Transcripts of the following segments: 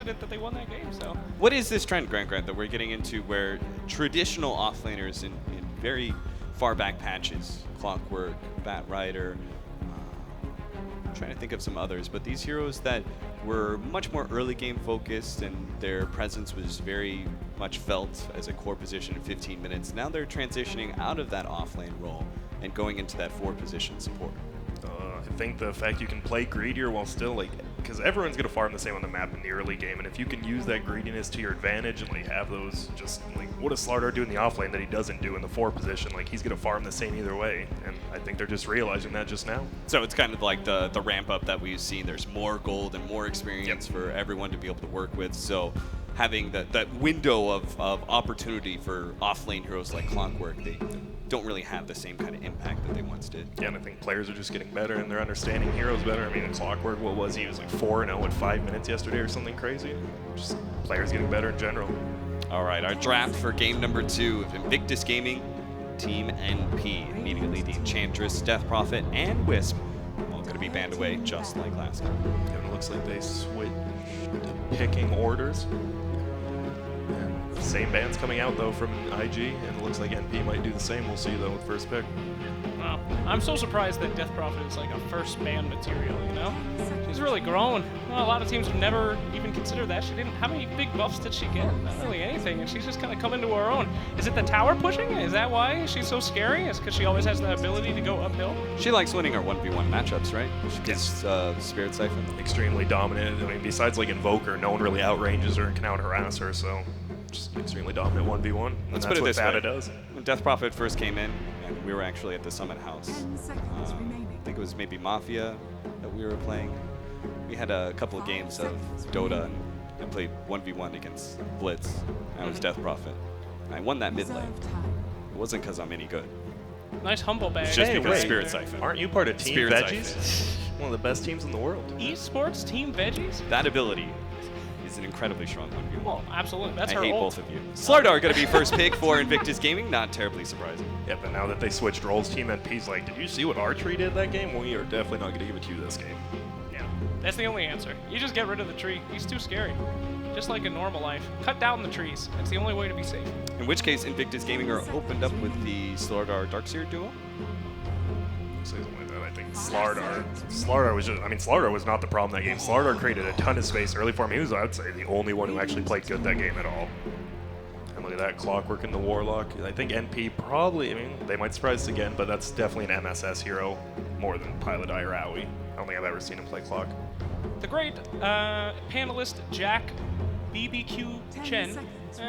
that they won that game. So What is this trend, Grant, that we're getting into where traditional offlaners in very far back patches, Clockwork, Bat Rider, I'm trying to think of some others, but these heroes that were much more early game focused and their presence was very much felt as a core position in 15 minutes, now they're transitioning out of that offlane role and going into that 4 position support. I think the fact you can play greedier while still, like, because everyone's going to farm the same on the map in the early game, and if you can use that greediness to your advantage and, like, have those just, like, what does Slardar do in the offlane that he doesn't do in the 4 position? Like, he's going to farm the same either way, and I think they're just realizing that just now. So it's kind of like the ramp up that we've seen. There's more gold and more experience for everyone to be able to work with. So having that window of opportunity for offlane heroes like Clockwork, they don't really have the same kind of impact that they once did. Yeah, and I think players are just getting better and they're understanding heroes better. I mean, in Clockwork, what was he? He was like 4-0 in 5 minutes yesterday or something crazy. Just players getting better in general. All right, our draft for game number 2 of Invictus Gaming, Team NP. Immediately the Enchantress, Death Prophet, and Wisp all going to be banned away just like last time. And it looks like they switched picking orders. And same bands coming out though from IG, and it looks like NP might do the same. We'll see though with first pick. wow. I'm so surprised that Death Prophet is like a first ban material, you know? She's really grown. Well, a lot of teams would never even consider that. She didn't. How many big buffs did she get? Not really anything, and she's just kind of come into her own. Is it the tower pushing? Is that why she's so scary? Is because she always has the ability to go uphill? She likes winning her 1v1 matchups, right? She gets Spirit Siphon. Extremely dominant. I mean, besides like Invoker, no one really outranges her and can out harass her, so just extremely dominant 1v1. And Let's that's put it what this way. Bata does. When Death Prophet first came in, and we were actually at the Summit House, I think it was maybe Mafia that we were playing. We had a couple of games of Dota, and I played 1v1 against Blitz. I was Death Prophet. And I won that mid lane. It wasn't because I'm any good. Nice humble bag. It's just Hey, because wait. Spirit Siphon. Aren't you part of Team Spirit Veggies? Siphon. One of the best teams in the world. Esports Team Veggies? That ability is an incredibly strong 1v1. Well, absolutely. That's I her hate ult. both of you. Slardar going to be first pick for Invictus Gaming. Not terribly surprising. Yeah, but now that they switched roles, Team NP's like, did you see what Archery did that game? We are definitely not going to give it to you this game. Yeah, that's the only answer. You just get rid of the tree. He's too scary. Just like in normal life. Cut down the trees. That's the only way to be safe. In which case, Invictus Gaming are opened up with the Slardar Darkseer duo. Say something like that. I think Slardar was just, I mean, Slardar was not the problem that game. Slardar created a ton of space early for him. He was, I would say, the only one who actually played good that game at all. And look at that, Clockwork in the Warlock. I think NP probably, I mean, they might surprise us again, but that's definitely an MSS hero more than Pilot Eye or Owie. I don't think I've ever seen him play Clock. The great panelist Jack BBQ Chen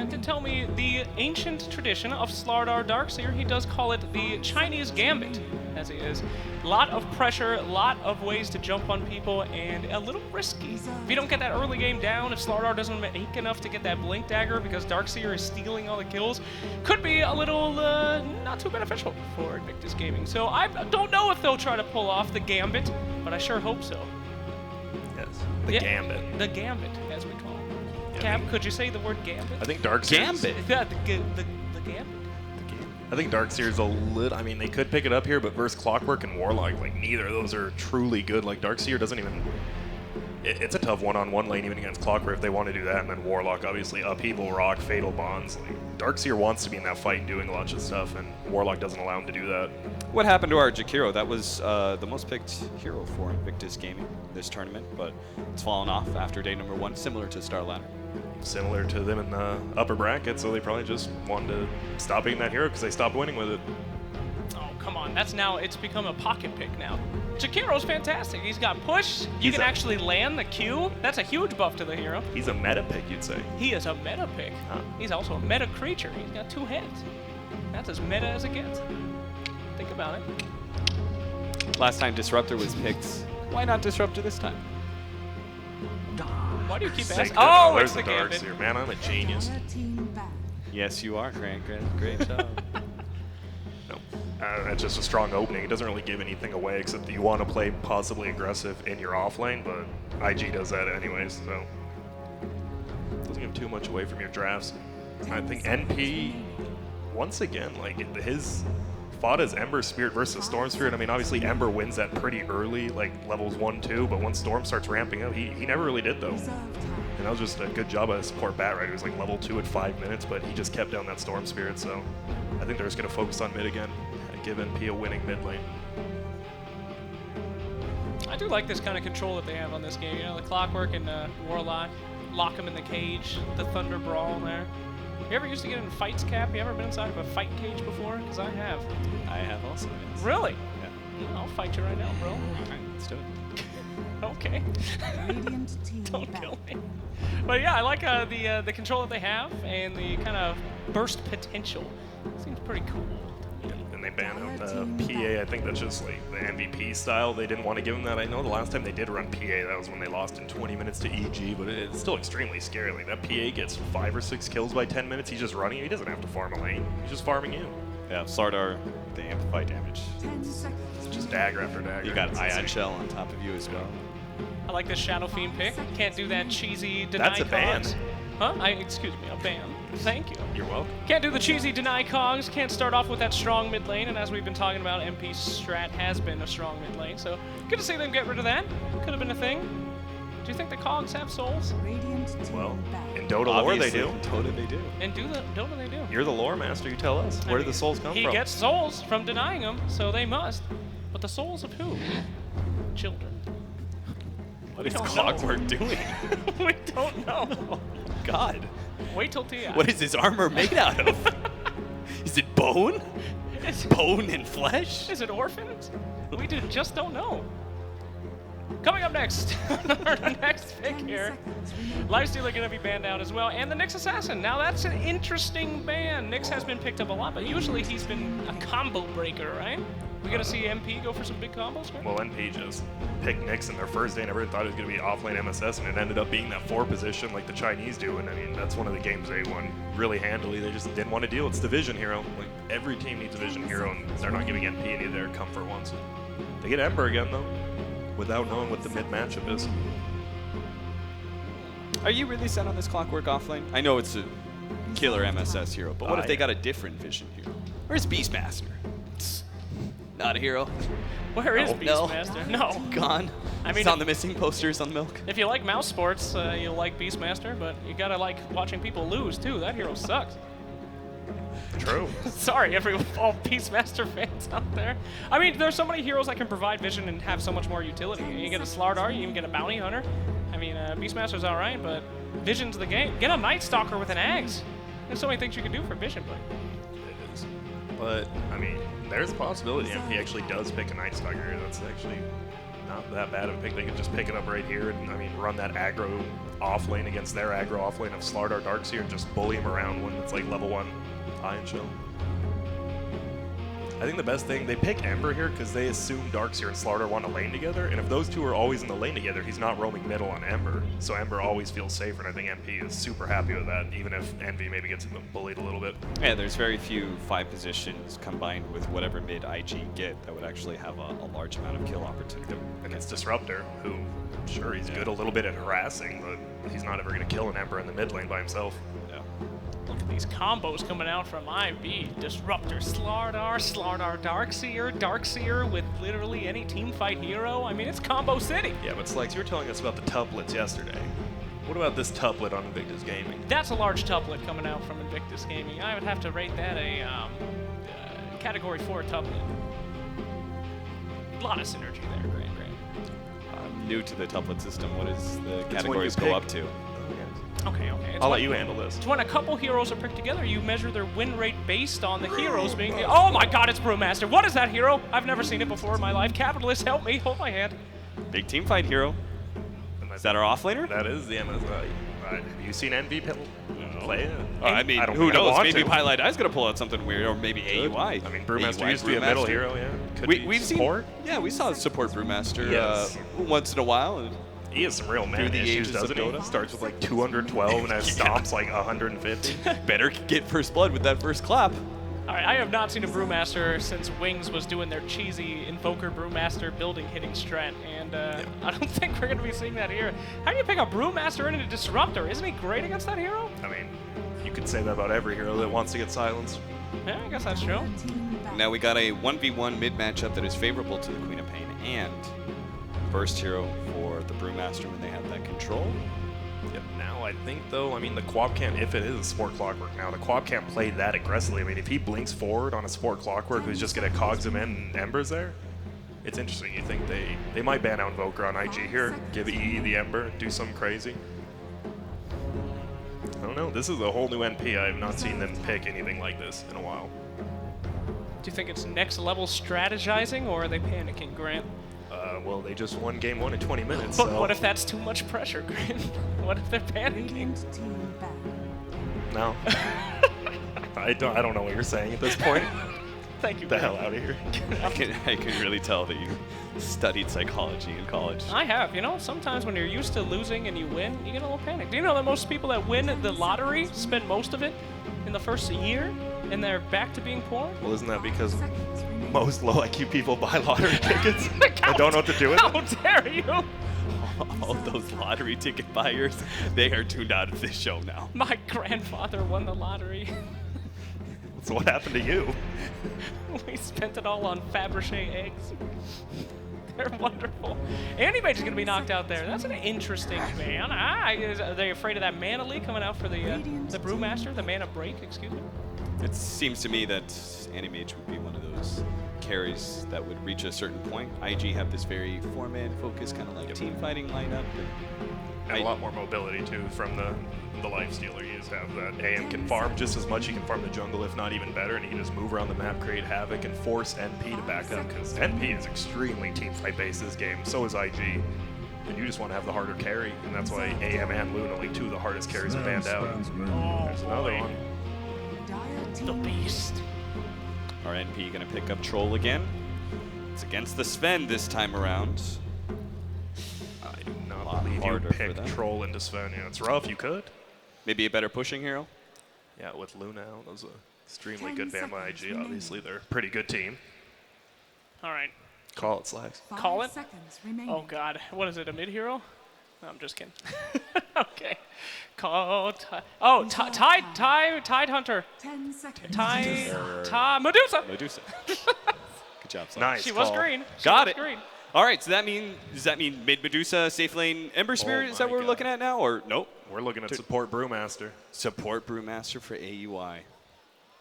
did tell me the ancient tradition of Slardar Darkseer, he does call it the Chinese Gambit, as he is. Lot of pressure, lot of ways to jump on people, and a little risky. If you don't get that early game down, if Slardar doesn't make enough to get that Blink Dagger because Darkseer is stealing all the kills, could be a little not too beneficial for Invictus Gaming. So I don't know if they'll try to pull off the Gambit, but I sure hope so. Yes, the Gambit. The Gambit, as we call it. Yeah, Cam, could you say the word Gambit? I think Darkseer's... Gambit? Yeah, the Gambit. I think Darkseer's a little... I mean, they could pick it up here, but versus Clockwork and Warlock, like, neither of those are truly good. Like, Darkseer doesn't even... It's a tough one-on-one lane even against Clockwork if they want to do that, and then Warlock, obviously, Upheaval, Rock, Fatal Bonds. Like, Darkseer wants to be in that fight doing a lot of stuff, and Warlock doesn't allow him to do that. What happened to our Jakiro? That was the most picked hero for Invictus Gaming this tournament, but it's fallen off after day number 1, similar to Star Ladder. Similar to them in the upper bracket, so they probably just wanted to stop being that hero because they stopped winning with it. Oh, come on. It's become a pocket pick now. Jakiro's fantastic. He's got push. You can actually land the Q. That's a huge buff to the hero. He's a meta pick, you'd say. He is a meta pick. Huh. He's also a meta creature. He's got 2 heads. That's as meta as it gets. Think about it. Last time Disruptor was picked. Why not Disruptor this time? Why do you keep Sake asking? of- Oh, there's it's the the Gambit. Darkseer. Man, I'm a genius. Yes, you are, Grant. Great job. No. That's just a strong opening. It doesn't really give anything away except that you want to play possibly aggressive in your offlane, but IG does that anyways, so doesn't give too much away from your drafts. I think NP, once again, like his fought as Ember Spirit versus Storm Spirit. I mean, obviously Ember wins that pretty early, like levels 1, 2, but once Storm starts ramping up, he never really did though. And that was just a good job by the support bat, right? He was like level 2 at 5 minutes, but he just kept down that Storm Spirit, so I think they're just going to focus on mid again and give NP a winning mid lane. I do like this kind of control that they have on this game. You know, the Clockwork and Warlock, lock him in the cage, the Thunder Brawl there. You ever used to get in fights, Cap? You ever been inside of a fight cage before? Because I have. I have also. Yes. Really? Yeah. I'll fight you right now, bro. All right, let's do it. Okay. Don't kill me. But yeah, I like the control that they have and the kind of burst potential. Seems pretty cool. And they ban out PA. I think that's just like the MVP style. They didn't want to give him that. I know the last time they did run PA, that was when they lost in 20 minutes to EG, but it's still extremely scary. Like that PA gets 5 or 6 kills by 10 minutes. He's just running. He doesn't have to farm a lane. He's just farming you. Yeah, Slardar, the amplify damage. It's just dagger after dagger. You got It's Ion insane. Shell on top of you as well. I like this Shadow Fiend pick. Can't do that cheesy deny That's a ban. cogs. Huh? Excuse me, a ban. Thank you. You're welcome. Can't do the cheesy deny cogs. Can't start off with that strong mid lane. And as we've been talking about, MP strat has been a strong mid lane. So good to see them get rid of that. Could have been a thing. Do you think the cogs have souls? Well, in Dota lore they do. In Dota they do. And don't they do? You're the lore master. You tell us. Where I do the mean, souls come he from? gets souls from denying them, so they must. But the souls of who? Children. What is don't know. Clockwork doing? We don't know. God. Wait till TI. What is his armor made out of? Is it bone? Bone and flesh? Is it orphans? We just don't know. Coming up next, our next pick here. Lifestealer going to be banned out as well, and the Nyx Assassin. Now that's an interesting ban. Nyx has been picked up a lot, but usually he's been a combo breaker, right? We gonna see MP go for some big combos, right? Well, NP just picked Nyx in their first day. Never thought it was going to be offlane MSS, and it ended up being that 4 position like the Chinese do. And I mean, that's one of the games they won really handily. They just didn't want to deal. It's the Vision Hero. Like every team needs a Vision Hero, and they're not giving NP any of their comfort ones. They get Ember again though, without knowing what the mid matchup is. Are you really set on this Clockwork offlane? I know it's a killer MSS hero, but what if they got a different Vision hero? Where's Beastmaster? Not a hero. Where is No. Beastmaster? No. Gone. I mean, it's on the missing posters on Milk. if you like mouse sports, you'll like Beastmaster, but you gotta like watching people lose too. That hero sucks. True. Sorry, all Beastmaster fans out there. I mean, there's so many heroes that can provide vision and have so much more utility. You get a Slardar, you even get a Bounty Hunter. I mean, Beastmaster's all right, but Vision's the game. Get a Night Stalker with an Axe. There's so many things you can do for Vision, but It is. But, I mean, there's a possibility MP actually does pick a Night Stalker. That's actually not that bad of a pick. They could just pick it up right here and, I mean, run that aggro off lane against their aggro off lane of Slardar Darkseer and just bully him around when it's like level 1 Iron Shell. I think the best thing, they pick Ember here because they assume Darkseer and Slardar want to lane together, and if those two are always in the lane together, he's not roaming middle on Ember, so Ember always feels safer, and I think MP is super happy with that, even if Envy maybe gets him bullied a little bit. Yeah, there's very few 5 positions combined with whatever mid IG get that would actually have a large amount of kill opportunity. And it's Disruptor, who, sure, he's good a little bit at harassing, but he's not ever going to kill an Ember in the mid lane by himself. Yeah. look at these combos coming out from IV. Disruptor, Slardar, Slardar Darkseer, Darkseer with literally any team fight hero. I mean, it's combo city. Yeah, but Slex, you were telling us about the tuplets yesterday. What about this tuplet on Invictus Gaming? That's a large tuplet coming out from Invictus Gaming. I would have to rate that a category 4 tuplet. A lot of synergy there, great. I'm new to the tuplet system. What does the when you categories go pick- up to? Okay. It's I'll when- let you handle this. It's when a couple heroes are picked together, you measure their win rate based on the heroes being the— Oh my god, it's Brewmaster. What is that hero? I've never seen it before in my life. Capitalist, help me. Hold my hand. Big team fight hero. Is that our offlaner? That is the MS. Have you seen Envy play it? I mean, don't who think I knows? want Maybe to. Pilot Eye's gonna pull out something weird, or maybe AUI. I mean, Brewmaster AUI used to be a middle Brewmaster. hero, yeah. Could be We've support. seen, yeah, we saw support Brewmaster Yes. once in a while. And He has some real man the issues, ages of doesn't he? Dota. Starts with like 212 and has stomps like 150. better get first blood with that first clap. All right, I have not seen a Brewmaster since Wings was doing their cheesy Invoker Brewmaster building hitting strat, and I don't think we're going to be seeing that here. How do you pick a Brewmaster into a Disruptor? Isn't he great against that hero? I mean, you could say that about every hero that wants to get silenced. Yeah, I guess that's true. Now we got a 1v1 mid matchup that is favorable to the Queen of Pain and burst hero for the Brewmaster when they have that control. Yep. Now I think, though, I mean, the Quab can't, if it is a Sport Clockwork now, the Quab can't play that aggressively. I mean, if he blinks forward on a Sport Clockwork who's just going to cogs him in and Embers there, it's interesting. You think they might ban out Invoker on IG here, give EE the Ember, do something crazy. I don't know. This is a whole new NP. I have not seen them pick anything like this in a while. Do you think it's next level strategizing, or are they panicking, Grant? Well, they just won game 1 in 20 minutes. But so. what if that's too much pressure, Grant? What if they're panicking? No. I don't know what you're saying at this point. Thank you. Get the Grant. hell out of here. I can really tell that you studied psychology in college. I have. You know, sometimes when you're used to losing and you win, you get a little panic. Do you know that most people that win the lottery spend most of it in the first year, and they're back to being poor? Well, isn't that because most low IQ people buy lottery tickets and don't know what to do with How it? dare you? All those lottery ticket buyers, they are tuned out of this show now. My grandfather won the lottery. So what happened to you? We spent it all on Fabergé eggs. They're wonderful. Andy Mage's going to be knocked out there. That's an interesting ban. Are they afraid of that mana leak coming out for the Brewmaster? The mana break, excuse me? It seems to me that Animage would be one of those carries that would reach a certain point. IG have this very four-man focus, kind of like team fighting lineup. And a lot more mobility too from the lifestealer. You just have that AM can farm just as much. He can farm the jungle, if not even better, and he can just move around the map, create havoc, and force NP to back up. Because NP is extremely team fight based this game. So is IG. And you just want to have the harder carry, and that's why AM and Luna, like two of the hardest carries, are banned out. There's another one. The beast. Our NP gonna pick up Troll again. It's against the Sven this time around. I do lot not believe you harder for pick them. Troll into Sven. Yeah, it's rough. You could. Maybe a better pushing hero. Yeah, with Luna out, that was a extremely good ban by IG. Obviously, they're a pretty good team. All right. Call it, Slacks. Call it? Oh, God. What is it, a mid-hero? No, I'm just kidding. Okay. Call... Oh, Tide Hunter. 10 seconds. Tide... Medusa! Medusa. Good job, Slacks. Nice. She was call. green. She Got was it. green. All right, so does that mean mid Medusa, safe lane Ember Spirit? Is that my what we're God. looking at now, or nope? We're looking at support Brewmaster. Support Brewmaster for AUI.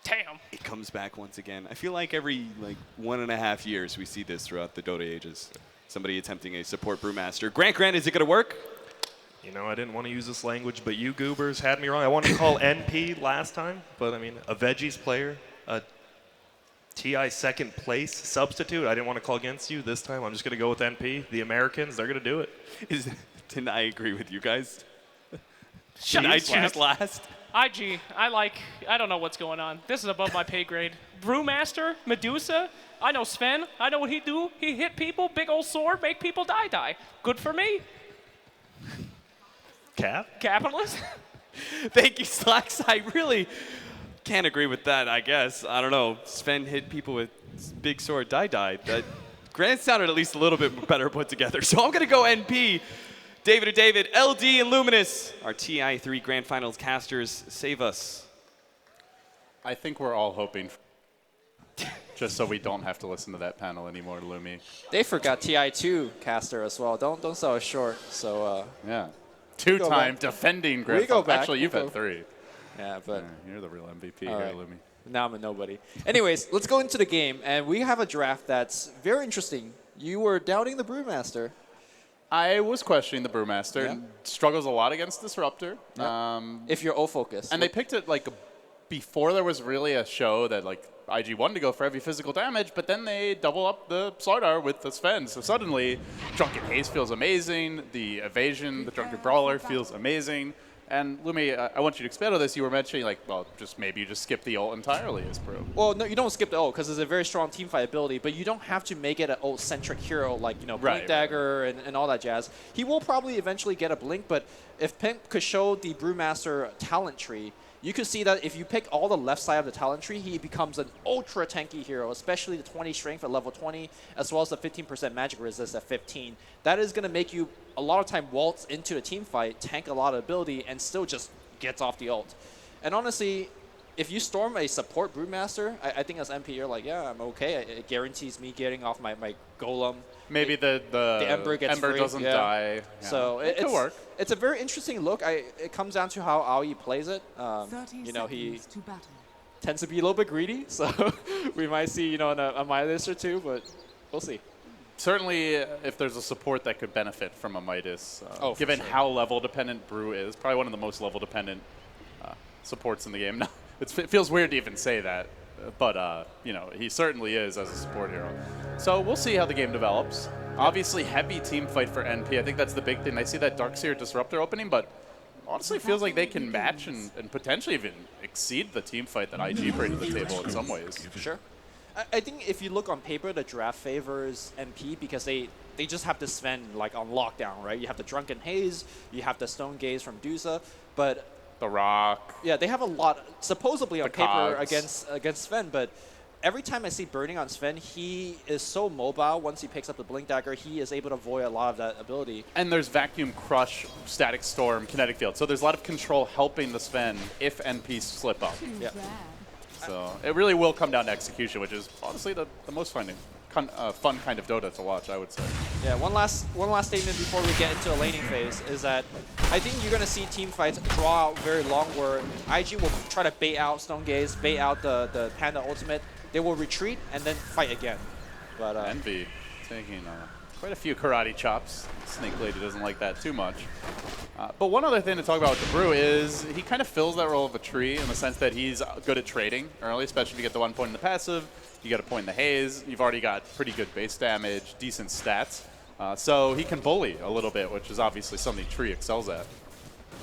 Damn. It comes back once again. I feel like every 1.5 years we see this throughout the Dota ages. Somebody attempting a support Brewmaster. Grant, is it going to work? You know, I didn't want to use this language, but you goobers had me wrong. I wanted to call NP last time, but I mean, a Veggies player, a TI second place substitute. I didn't want to call against you this time. I'm just going to go with NP. The Americans, they're going to do it. Didn't I agree with you guys? Shut Should I up, choose last? IG, I don't know what's going on. This is above my pay grade. Brewmaster, Medusa, I know Sven. I know what he do. He hit people, big old sword, make people die. Good for me. Cap? Capitalist. Thank you, Slacks. I really can't agree with that, I guess. I don't know. Sven hit people with big sword, die. That Grant sounded at least a little bit better put together. So I'm going to go NP. David, LD, and Luminous, our TI3 Grand Finals casters, save us. I think we're all hoping, just so we don't have to listen to that panel anymore, Lumi. They forgot TI2 caster as well. Don't sell us short. So Yeah. go Two-time back. defending Grand We go Finals. back. Actually, you've We had go. 3. yeah, but Yeah, you're the real MVP All here, right. Lumi. now I'm a nobody. Anyways, let's go into the game, and we have a draft that's very interesting. You were doubting the Brewmaster. I was questioning the Brewmaster. Yeah. Struggles a lot against Disruptor. If you're O-focused. And they picked it like before there was really a show that like IG wanted to go for heavy physical damage, but then they double up the Slardar with the Sven. So suddenly, Drunken Haze feels amazing. The evasion, the Drunken Brawler feels amazing. And Lumi, I want you to expand on this. You were mentioning like, well, just maybe you just skip the ult entirely as Brew. Well, no, you don't skip the ult because it's a very strong teamfight ability, but you don't have to make it an ult-centric hero like, Blink Right. Dagger and all that jazz. He will probably eventually get a Blink, but if Pimp could show the Brewmaster talent tree, you could see that if you pick all the left side of the talent tree, he becomes an ultra tanky hero, especially the 20 strength at level 20, as well as the 15% magic resist at 15. That is going to make you a lot of time waltz into a team fight, tank a lot of ability, and still just gets off the ult. And honestly, if you storm a support Brewmaster, I think as MP, you're like, yeah, I'm okay. It guarantees me getting off my golem. Maybe the Ember gets free, doesn't yeah. die. Yeah. So it could work. It's a very interesting look. It comes down to how Aoi plays it. 30 You know, he seconds to battle. tends to be a little bit greedy, so we might see, you know, a Midas or two, but we'll see. Certainly, if there's a support that could benefit from a Midas, Oh, for given sure. how level-dependent Brew is, probably one of the most level-dependent supports in the game. Now, it feels weird to even say that, but you know, he certainly is as a support hero. So we'll see how the game develops. Obviously, heavy team fight for NP. I think that's the big thing. I see that Darkseer Disruptor opening, but honestly, it feels like they can match and potentially even exceed the team fight that IG bring to the table in some ways. Sure. I think if you look on paper, the draft favors MP because they just have the Sven like on lockdown, right? You have the Drunken Haze, you have the Stone Gaze from Dusa, but The Rock. yeah, they have a lot supposedly on The paper Cogs. against Sven, but every time I see Burning on Sven, he is so mobile. Once he picks up the Blink Dagger, he is able to avoid a lot of that ability. And there's Vacuum Crush, Static Storm, Kinetic Field. So there's a lot of control helping the Sven if NPs slip up. Yeah. So it really will come down to execution, which is honestly the most fun kind of Dota to watch, I would say. Yeah, one last statement before we get into a laning phase is that I think you're going to see team fights draw out very long where IG will try to bait out Stone Gaze, bait out the Panda Ultimate. They will retreat and then fight again. But Envy taking quite a few karate chops. Snake Lady doesn't like that too much. But one other thing to talk about with the Brew is he kind of fills that role of a tree in the sense that he's good at trading early, especially if you get the 1 point in the passive, you get a point in the haze, you've already got pretty good base damage, decent stats. So he can bully a little bit, which is obviously something Tree excels at.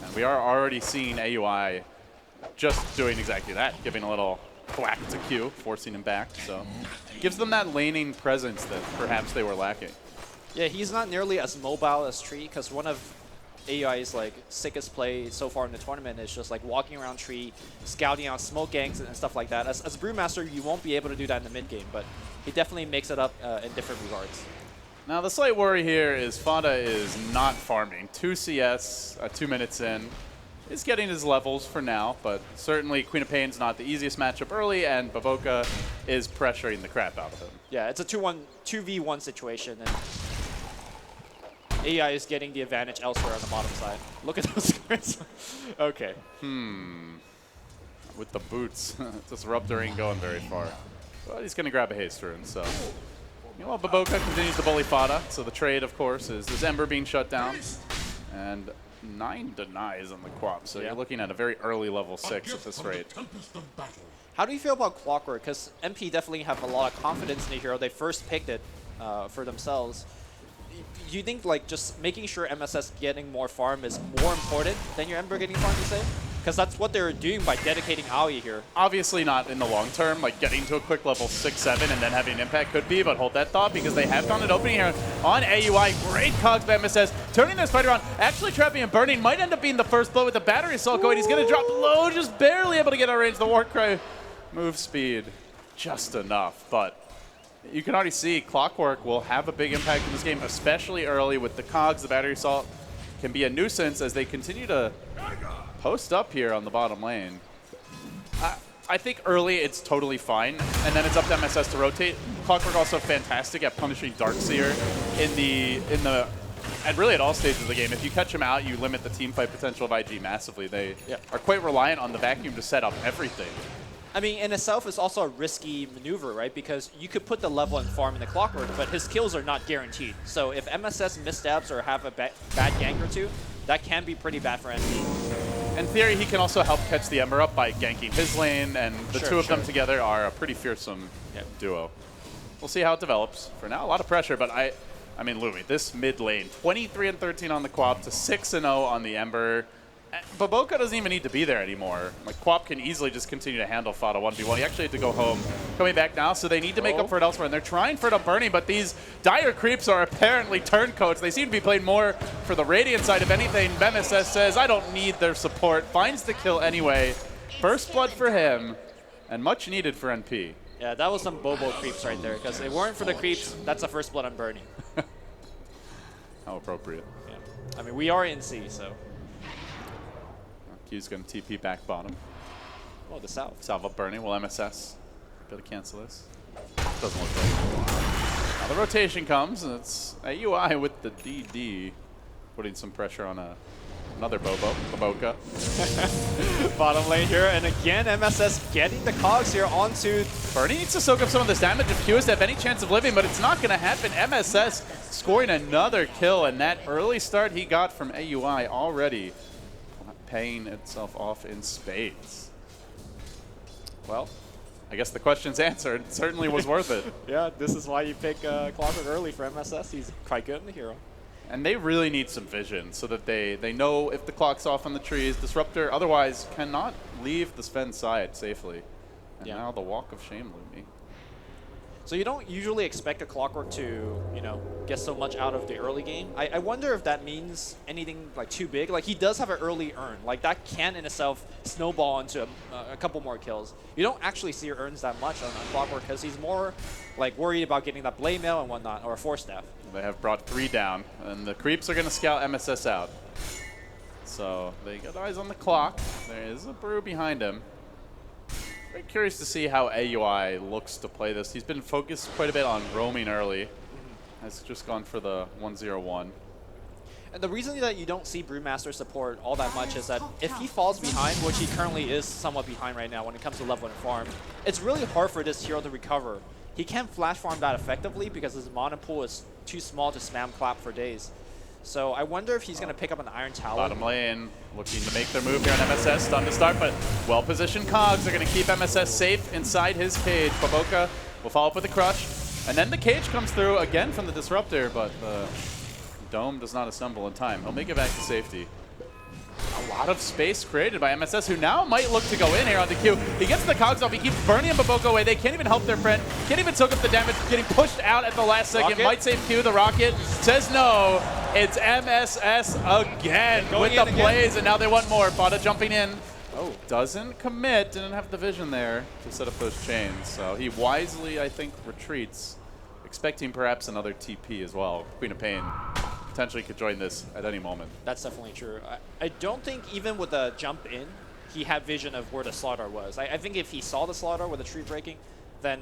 And we are already seeing AUI just doing exactly that, giving a little whack to Q, forcing him back. So gives them that laning presence that perhaps they were lacking. yeah, he's not nearly as mobile as Tree because one of AI's like sickest play so far in the tournament is just like walking around Tree, scouting out smoke gangs and stuff like that. As a Brewmaster, you won't be able to do that in the mid game, but he definitely makes it up in different regards. Now the slight worry here is Fonda is not farming. 2 CS, 2 minutes in. Is getting his levels for now, but certainly Queen of Pain's not the easiest matchup early, and Bavoka is pressuring the crap out of him. Yeah, it's a 2v1 situation, and AI is getting the advantage elsewhere on the bottom side. Look at those cards. Okay. With the boots, Disruptor ain't going very far. But he's going to grab a haste rune, so. Meanwhile, Bavoka continues to bully Fada, so the trade, of course, is Ember being shut down. And 9 denies on the Quap, so Yeah. you're looking at a very early level 6 at this rate. How do you feel about Clockwork? Because MP definitely have a lot of confidence in the hero. They first picked it for themselves. Do you think like just making sure MSS getting more farm is more important than your Ember getting farm, you say? Because that's what they're doing by dedicating Aoi here. Obviously not in the long term, like getting to a quick level 6-7 and then having an impact could be, but hold that thought because they have found an opening here on AUI. Great cogs by MSS, turning this fight around, actually trapping and burning, might end up being the first blow with the battery assault going. He's going to drop low, just barely able to get out of range. The Warcry move speed just enough, but you can already see Clockwork will have a big impact in this game, especially early with the cogs. The battery assault can be a nuisance as they continue to post up here on the bottom lane. I think early it's totally fine, and then it's up to MSS to rotate. Clockwork also fantastic at punishing Darkseer and really at all stages of the game. If you catch him out, you limit the team fight potential of IG massively. They are quite reliant on the vacuum to set up everything. I mean, in itself, it's also a risky maneuver, right? Because you could put the level and farm in the Clockwork, but his kills are not guaranteed. So if MSS missteps or have a bad gank or two, that can be pretty bad for NP. In theory, he can also help catch the Ember up by ganking his lane, and the two of them together are a pretty fearsome duo. We'll see how it develops. For now, a lot of pressure, but I mean, Louis, this mid lane, 23-13 on the Quap to 6-0 on the Ember. Baboka doesn't even need to be there anymore. Like, Quap can easily just continue to handle Fada 1v1. He actually had to go home. Coming back now, so they need to make up for it elsewhere. And they're trying for it up burning, but these dire creeps are apparently turncoats. They seem to be playing more for the Radiant side. If anything, MSS says, I don't need their support. Finds the kill anyway. First blood for him, and much needed for NP. Yeah, that was some Bobo creeps right there, because if it weren't for the creeps, that's the first blood I'm burning. How appropriate. Yeah. I mean, we are in C, so. Q's going to TP back bottom. Oh, the south. Salve up Bernie. Will MSS be able to cancel this? Doesn't look like it. Now the rotation comes, and it's a UI with the DD putting some pressure on another Baboka. Bottom lane here, and again, MSS getting the cogs here onto... Bernie needs to soak up some of this damage if Qs have any chance of living, but it's not going to happen. MSS scoring another kill, and that early start he got from AUI already paying itself off in spades. Well, I guess the question's answered. It certainly was worth it. yeah, this is why you pick Clockwork early for MSS. He's quite good in the hero. And they really need some vision so that they know if the clock's off on the trees. Disruptor otherwise cannot leave the Sven side safely. And now the walk of shame, Lumi. So you don't usually expect a Clockwork to, you know, get so much out of the early game. I wonder if that means anything like too big. Like he does have an early earn. Like that can in itself snowball into a couple more kills. You don't actually see your earns that much on Clockwork because he's more like worried about getting that blade mail and whatnot, or a force staff. They have brought 3 down, and the creeps are going to scout MSS out. So they got eyes on the clock. There is a brew behind him. Very curious to see how AUI looks to play this. He's been focused quite a bit on roaming early. Has just gone for the 1-0-1. And the reason that you don't see Brewmaster support all that much is that if he falls behind, which he currently is somewhat behind right now when it comes to level and farm, it's really hard for this hero to recover. He can't flash farm that effectively because his mana pool is too small to spam clap for days. So I wonder if he's going to pick up an Iron Talon. Bottom lane looking to make their move here on MSS. Stunned to start, but well-positioned cogs are going to keep MSS safe inside his cage. Baboka will follow up with a crush. And then the cage comes through again from the Disruptor, but the Dome does not assemble in time. He'll make it back to safety. A lot of space created by MSS, who now might look to go in here on the Q. He gets the cogs off. He keeps Bernie and Baboka away. They can't even help their friend. Can't even soak up the damage. Getting pushed out at the last second. Rocket. Might save Q. The Rocket says no. It's MSS again with the plays, and now they want more. Fada jumping in. Oh, doesn't commit. Didn't have the vision there to set up those chains. So he wisely, I think, retreats, expecting perhaps another TP as well. Queen of Pain potentially could join this at any moment. That's definitely true. I don't think even with the jump in, he had vision of where the Slaughter was. I think if he saw the Slaughter with the tree breaking, then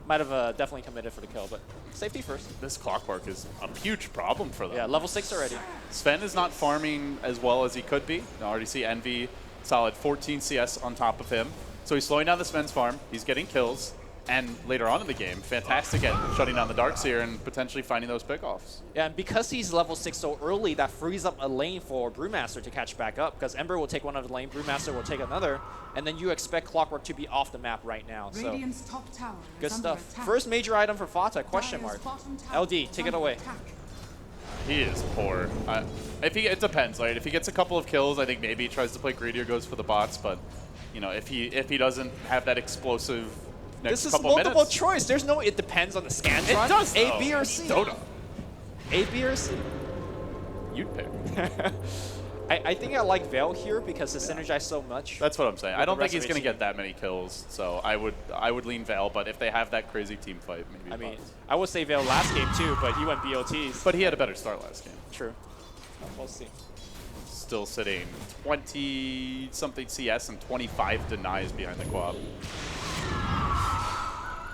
might have definitely committed for the kill, but safety first. This Clockwork is a huge problem for them. Yeah, level 6 already. Sven is not farming as well as he could be. I already see Envy, solid 14 CS on top of him. So he's slowing down the Sven's farm. He's getting kills. And later on in the game, fantastic at shutting down the Darkseer and potentially finding those pickoffs. Yeah, and because he's level 6 so early, that frees up a lane for Brewmaster to catch back up, because Ember will take one of the lane, Brewmaster will take another, and then you expect Clockwork to be off the map right now. So top tower good is stuff. under attack. First major item for Fata, question mark. LD, take it away. He is poor. It depends. Right? If he gets a couple of kills, I think maybe he tries to play greedy or goes for the bots. But you know, if he doesn't have that explosive next This is couple multiple minutes, choice. There's no it depends on the scans it run. does. A, though. B, or C. Dota. A, B, or C. You'd pick. I think I like Veil here because it's synergized so much. That's what I'm saying. I don't the think he's rest of going to his get that many kills, so I would lean Veil. But if they have that crazy team fight, maybe. I mean, bots. I would say Veil last game too, but he went BOTs. But he had a better start last game. True. We'll see. Still sitting 20-something CS and 25 denies behind the quad.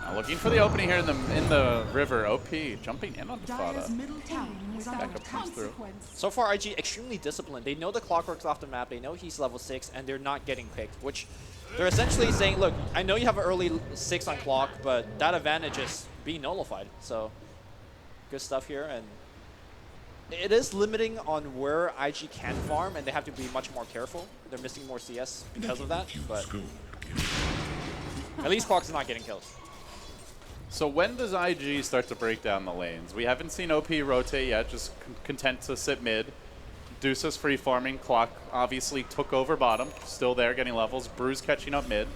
Now looking for the opening here in the river. OP jumping in on Fada. Dire's middle tower is under Backup comes through. consequence. So far, IG extremely disciplined. They know the Clockwork's off the map. They know he's level 6, and they're not getting picked, which they're essentially saying, look, I know you have an early 6 on clock, but that advantage is being nullified. So good stuff here, and it is limiting on where IG can farm, and they have to be much more careful. They're missing more CS because of that, but at least Clock's not getting kills. So when does IG start to break down the lanes? We haven't seen OP rotate yet, just content to sit mid. Deuce's free farming. Clock obviously took over bottom, still there getting levels. Brew's catching up mid.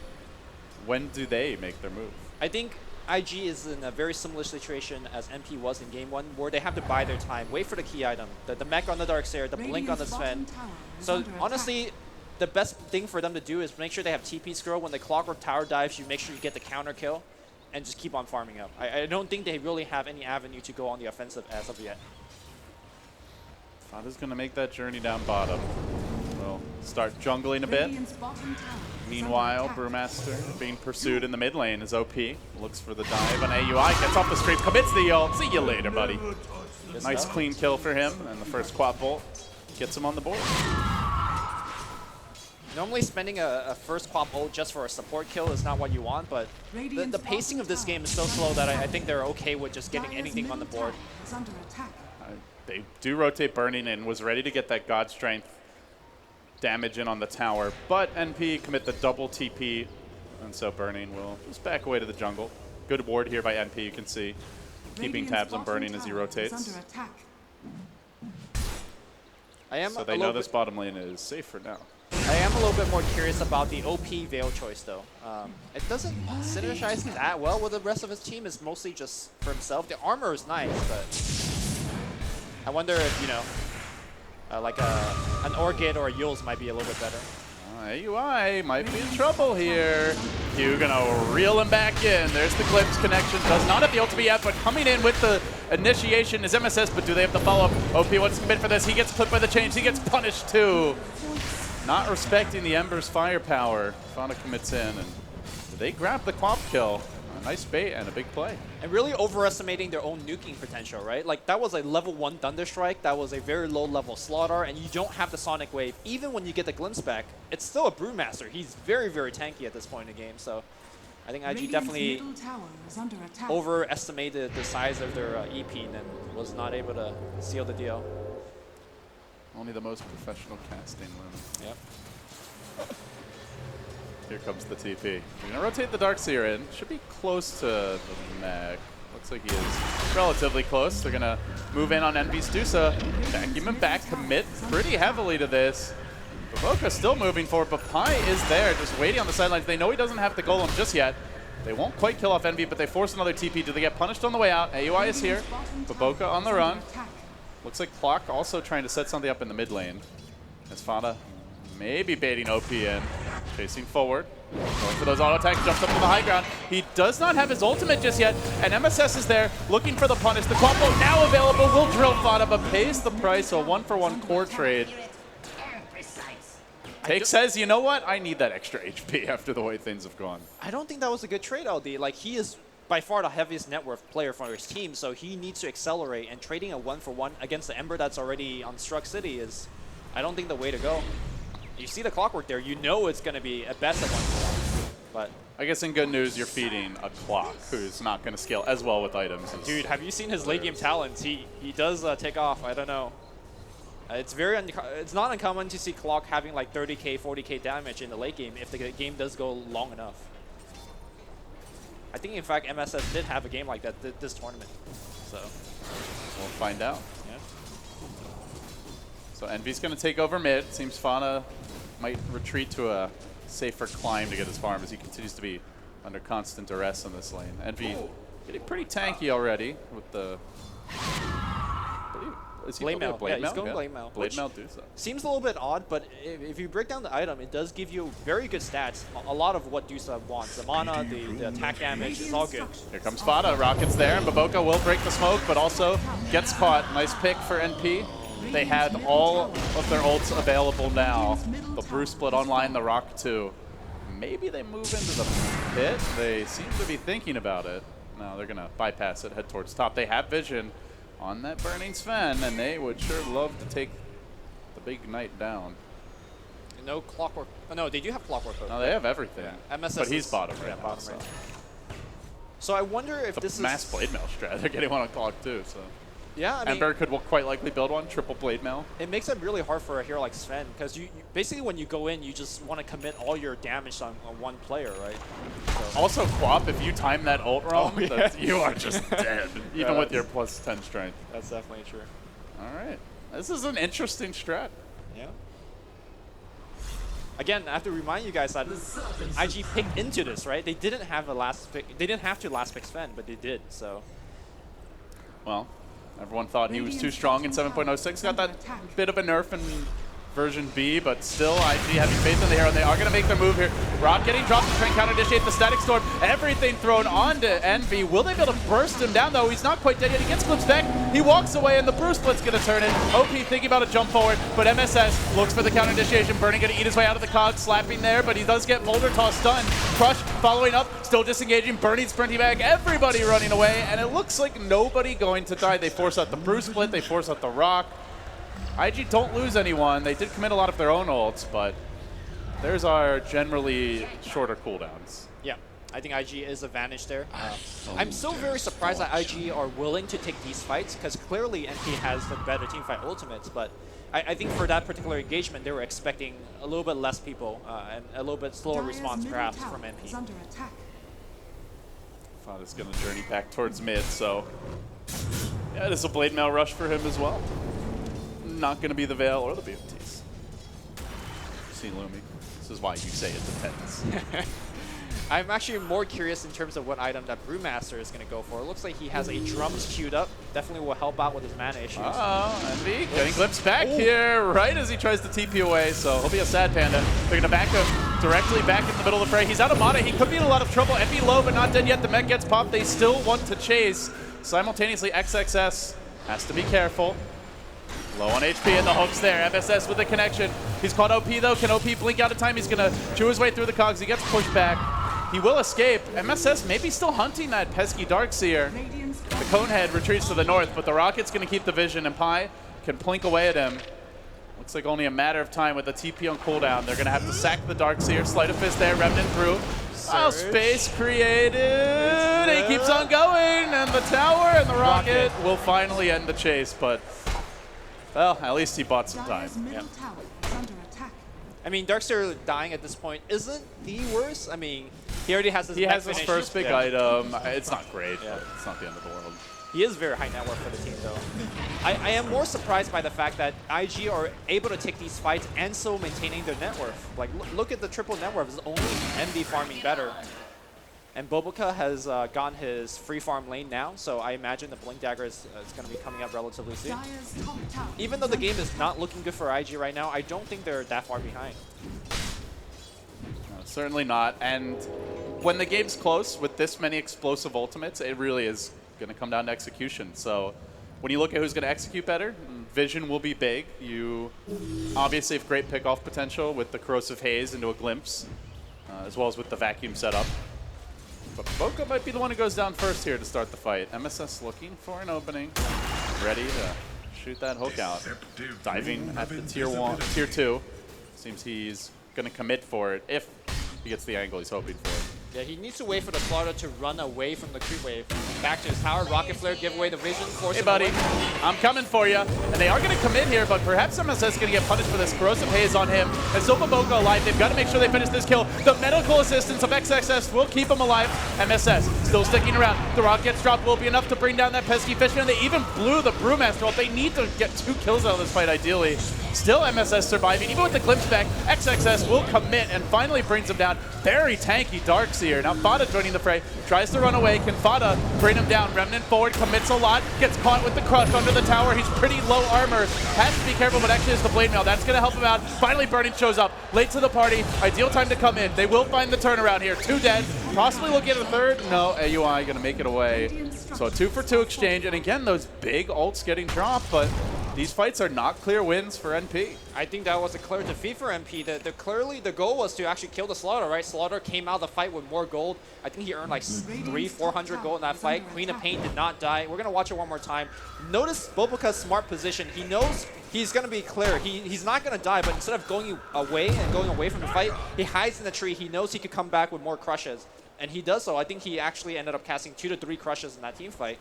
When do they make their move? I think IG is in a very similar situation as MP was in game 1, where they have to buy their time, wait for the key item, the mech on the Darkseer, the blink on the Sven. So honestly, the best thing for them to do is make sure they have TP scroll. When the Clockwork tower dives, you make sure you get the counter kill and just keep on farming up. I don't think they really have any avenue to go on the offensive as of yet. Fada's going to make that journey down bottom. Well, start jungling a bit. Radiant's bottom tower is Meanwhile, under attack. Brewmaster being pursued in the mid lane is OP. Looks for the dive on AUI, gets off the stream, commits the ult. See you later, buddy. Nice clean kill for him, and the first quad bolt gets him on the board. Normally spending a first pop ult just for a support kill is not what you want, but the pacing of this game is so slow that I think they're okay with just getting Dire's anything on the middle board. tower is under attack. They do rotate Burning in, was ready to get that God Strength damage in on the tower, but NP commit the double TP, and so Burning will just back away to the jungle. Good ward here by NP, you can see. Keeping Radiant's tabs on bottom Burning as he tower is rotates. under attack. I am So a they know little this bit, bottom lane is safe for now. I am a little bit more curious about the OP Veil choice though. It doesn't synergize that well with the rest of his team. It's mostly just for himself. The armor is nice, but I wonder if, you know, like an Orchid or a Yules might be a little bit better. AUI might be in trouble here. Hugh gonna reel him back in. There's the Glimpse connection. Does not have the ultimate yet, but coming in with the initiation is MSS, but do they have the follow-up? OP wants to commit for this. He gets clipped by the chains. He gets punished too. Not respecting the Ember's firepower. Fauna commits in, and they grab the quap kill. A nice bait and a big play. And really overestimating their own nuking potential, right? Like, that was a level 1 Thunderstrike, that was a very low level Slaughter, and you don't have the Sonic Wave. Even when you get the Glimpse back, it's still a Brewmaster. He's very, very tanky at this point in the game, so I think IG Radiant's definitely middle tower is under attack. overestimated the size of their EP and was not able to seal the deal. Only the most professional casting room. Yep. Here comes the TP. We're going to rotate the Darkseer in. Should be close to the Mag. Looks like he is relatively close. They're going to move in on Envy's Dusa. Vacuum him back, commit pretty heavily to this. Bavoka still moving forward, but Pi is there, just waiting on the sidelines. They know he doesn't have the Golem just yet. They won't quite kill off Envy, but they force another TP. Do they get punished on the way out? AUI is here. Bavoka on the run. Looks like Clock also trying to set something up in the mid lane. As Fana maybe baiting OP in. Chasing forward. Going for those auto attacks, jumps up to the high ground. He does not have his ultimate just yet, and MSS is there looking for the punish. The combo now available will drill Fana, but pays the price, a 1-for-1 core trade. Take says, you know what? I need that extra HP after the way things have gone. I don't think that was a good trade, LD. Like, he is by far the heaviest net worth player for his team, so he needs to accelerate, and trading a 1-for-1 against the Ember that's already on Struck City is, I don't think, the way to go. You see the clockwork there, you know it's going to be at best a 1-for-1. But I guess in good news, you're feeding a Clock who's not going to scale as well with items. dude, have you seen his late game talents? He does take off. I don't know. It's it's not uncommon to see Clock having like 30k, 40k damage in the late game if the game does go long enough. I think in fact MSS did have a game like that this tournament. So We'll find out. yeah. So Envy's going to take over mid. Seems Fauna might retreat to a safer climb to get his farm as he continues to be under constant duress in this lane. Envy getting pretty tanky already with the... Is he Blade building a Mail. Blade Yeah, he's Mail? going Blade Mail, Blade which- Mail do so. Seems a little bit odd, but if you break down the item, it does give you very good stats. A lot of what Dusa wants. The mana, the attack damage, is all good. Here comes Fada. Rocket's there, and Bavoka will break the smoke, but also gets caught. Nice pick for NP. They had all of their ults available now. The Brew split online, the Rock too. Maybe they move into the pit. They seem to be thinking about it. No, they're going to bypass it, head towards top. They have vision on that Burning Sven, and they would sure love to take the big knight down. No clockwork. Oh, no, they do have clockwork. No, they have everything. Yeah. MSS but he's is- bottom yeah, right now. bottom So. right. So I wonder if The this mass is... blade mail strat. They're getting one on clock too. So Yeah, I mean, Ember could quite likely build one, triple blade mail. it makes it really hard for a hero like Sven, because you basically when you go in, you just want to commit all your damage on one player, right? So, Also, Quap, if you time that ult wrong, Oh, yeah. you are just dead, even Yeah, with your plus 10 strength. that's definitely true. All right. This is an interesting strat. Yeah. Again, I have to remind you guys that IG picked into this, right? They didn't have a last pick. They didn't have to last pick Sven, but they did. So Well, everyone thought he was too strong in 7.06. Got that bit of a nerf in version B, but still IG having faith in the hero, and they are going to make their move here. Rock getting dropped to try and counter-initiate the Static Storm. Everything thrown onto Envy. Will they be able to burst him down, though? He's not quite dead yet. He gets clips back. He walks away, and the Bruce Split's going to turn it. OP thinking about a jump forward, but MSS looks for the counter initiation. Burning going to eat his way out of the cog, slapping there, but he does get Boulder Toss stunned. Crush following up, still disengaging. Burning sprinting back, everybody running away, and it looks like nobody going to die. They force out the Bruce Split, they force out the Rock. IG don't lose anyone. They did commit a lot of their own ults, but there's our generally shorter cooldowns. Yeah, I think IG is advantage there. I'm so very surprised that IG are willing to take these fights because clearly NP has the better teamfight ultimates, but I think for that particular engagement, they were expecting a little bit less people and a little bit slower Dire's response middle perhaps tower from is NP. under attack. Fada's going to journey back towards mid, so yeah, it is a blade mail rush for him as well. Not going to be the Veil or the BMTs. See Lumi. This is why you say it depends. I'm actually more curious in terms of what item that Brewmaster is going to go for. It looks like he has a drums queued up. Definitely will help out with his mana issues. Envy getting glimpsed back here right as he tries to TP away, so he'll be a sad panda. They're going to back him directly back in the middle of the fray. He's out of mana. He could be in a lot of trouble. Envy low, but not dead yet. The mech gets popped. They still want to chase. Simultaneously, XXS has to be careful. Low on HP and the hooks there. MSS with the connection. He's caught OP though. Can OP blink out of time? He's going to chew his way through the cogs. He gets pushed back. He will escape. MSS maybe still hunting that pesky Darkseer. Radiant's The Conehead retreats to the north, but the Rocket's going to keep the vision, and Pi can plink away at him. Looks like only a matter of time with the TP on cooldown. They're going to have to sack the Darkseer. Sleight of Fist there, Remnant through. Oh, space created. He keeps on going, and the tower and the Rocket will finally end the chase, but well, at least he bought some time. Dire's middle tower is under attack. I mean, Darkseer dying at this point isn't the worst. I mean, he already has his He mech has his finish. first big Yeah. item. It's not great, Yeah. but it's not the end of the world. He is very high net worth for the team, though. I am more surprised by the fact that IG are able to take these fights and still maintaining their net worth. Like, look at the triple net worth. It's only MD farming better. And Boboka has gotten his free farm lane now, so I imagine the Blink Dagger is going to be coming up relatively soon. Dire's top tower Even though the game is not looking good for IG right now, I don't think they're that far behind. No, certainly not. And when the game's close with this many explosive ultimates, it really is going to come down to execution. So when you look at who's going to execute better, vision will be big. You obviously have great pick-off potential with the Corrosive Haze into a Glimpse, as well as with the Vacuum setup. But Boca might be the one who goes down first here to start the fight. MSS looking for an opening, ready to shoot that hook out. Diving at the tier 2. Seems he's going to commit for it if he gets the angle he's hoping for. Yeah, he needs to wait for the Slaughter to run away from the creep wave. Back to his tower, Rocket Flare, give away the vision, force Hey him buddy, away. I'm coming for you. And they are going to commit here, but perhaps MSS is going to get punished for this. Corrosive Haze on him. And Sopa Boca alive. They've got to make sure they finish this kill. The medical assistance of XXS will keep him alive. MSS still sticking around. The rock gets dropped will be enough to bring down that pesky Fishman. They even blew the Brewmaster up. They need to get 2 kills out of this fight ideally. Still MSS surviving. Even with the glimpse back, XXS will commit and finally brings him down. Very tanky Darkseer. Now Fada joining the fray. Tries to run away. Can Fada bring him down? Remnant forward, commits a lot. Gets caught with the crush under the tower. He's pretty low armor. Has to be careful, but actually it's the blade mail. That's going to help him out. Finally Burning shows up. Late to the party. Ideal time to come in. They will find the turnaround here. 2 dead. Possibly looking at a third. No, AUI going to make it away. So a 2-for-2 exchange. And again, those big ults getting dropped, but these fights are not clear wins for NP. I think that was a clear defeat for MP. Clearly, the goal was to actually kill the Slaughter, right? Slaughter came out of the fight with more gold. I think he earned like 300-400 gold in that fight. Queen of Pain did not die. We're going to watch it one more time. Notice Boboka's smart position. He knows he's going to be clear. He's not going to die, but instead of going away from the fight, he hides in the tree. He knows he could come back with more crushes. And he does so. I think he actually ended up casting 2 to 3 crushes in that team fight.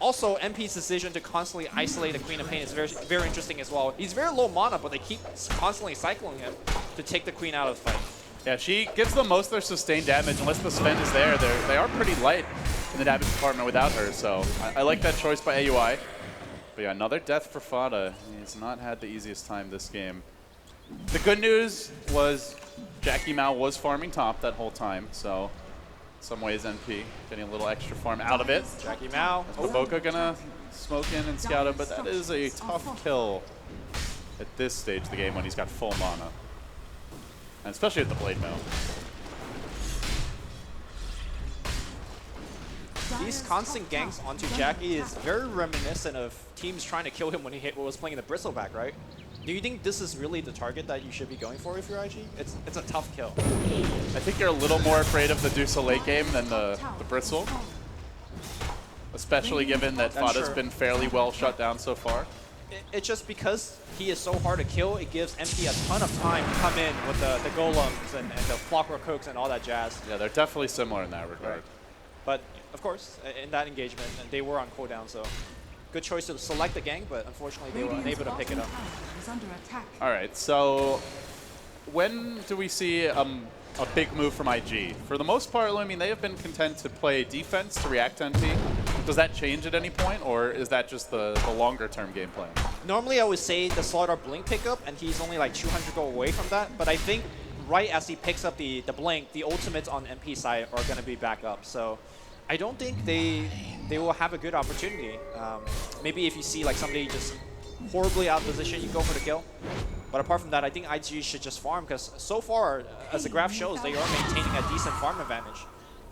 Also, MP's decision to constantly isolate the Queen of Pain is very, very interesting as well. He's very low mana, but they keep constantly cycling him to take the Queen out of the fight. Yeah, she gives them most of their sustained damage. Unless the Sven is there, they are pretty light in the damage department without her. So I like that choice by AUI. But yeah, another death for Fada. He's not had the easiest time this game. The good news was Jackie Mao was farming top that whole time. So in some ways, NP getting a little extra farm out of it. Jackie Mao. Boca gonna smoke in and scout him, but that is a tough kill at this stage of the game when he's got full mana. And especially at the blade mail. these constant ganks onto Jackie is very reminiscent of teams trying to kill him when he was playing the Bristleback, right? Do you think this is really the target that you should be going for if you're IG? It's a tough kill. I think you're a little more afraid of the Deuce late game than the Bristle, especially given that That's Fada's true. been fairly well shut down so far. It's just because he is so hard to kill, it gives MP a ton of time to come in with the golems and the clockwork hooks and all that jazz. Yeah, they're definitely similar in that regard. But of course, in that engagement, they were on cooldown, so good choice to select the gank, but unfortunately they were Radiant's unable to pick it up. bottom tower is under attack. All right, so when do we see a big move from IG? For the most part, I mean, they have been content to play defense to react to NP. Does that change at any point, or is that just the longer-term game plan? Normally I would say the Slaughter Blink pickup, and he's only like 200 gold away from that, but I think right as he picks up the Blink, the ultimates on MP side are going to be back up. So I don't think they will have a good opportunity. Maybe if you see like somebody just horribly out of position, you go for the kill. But apart from that, I think IG should just farm, because so far, as the graph shows, they are maintaining a decent farm advantage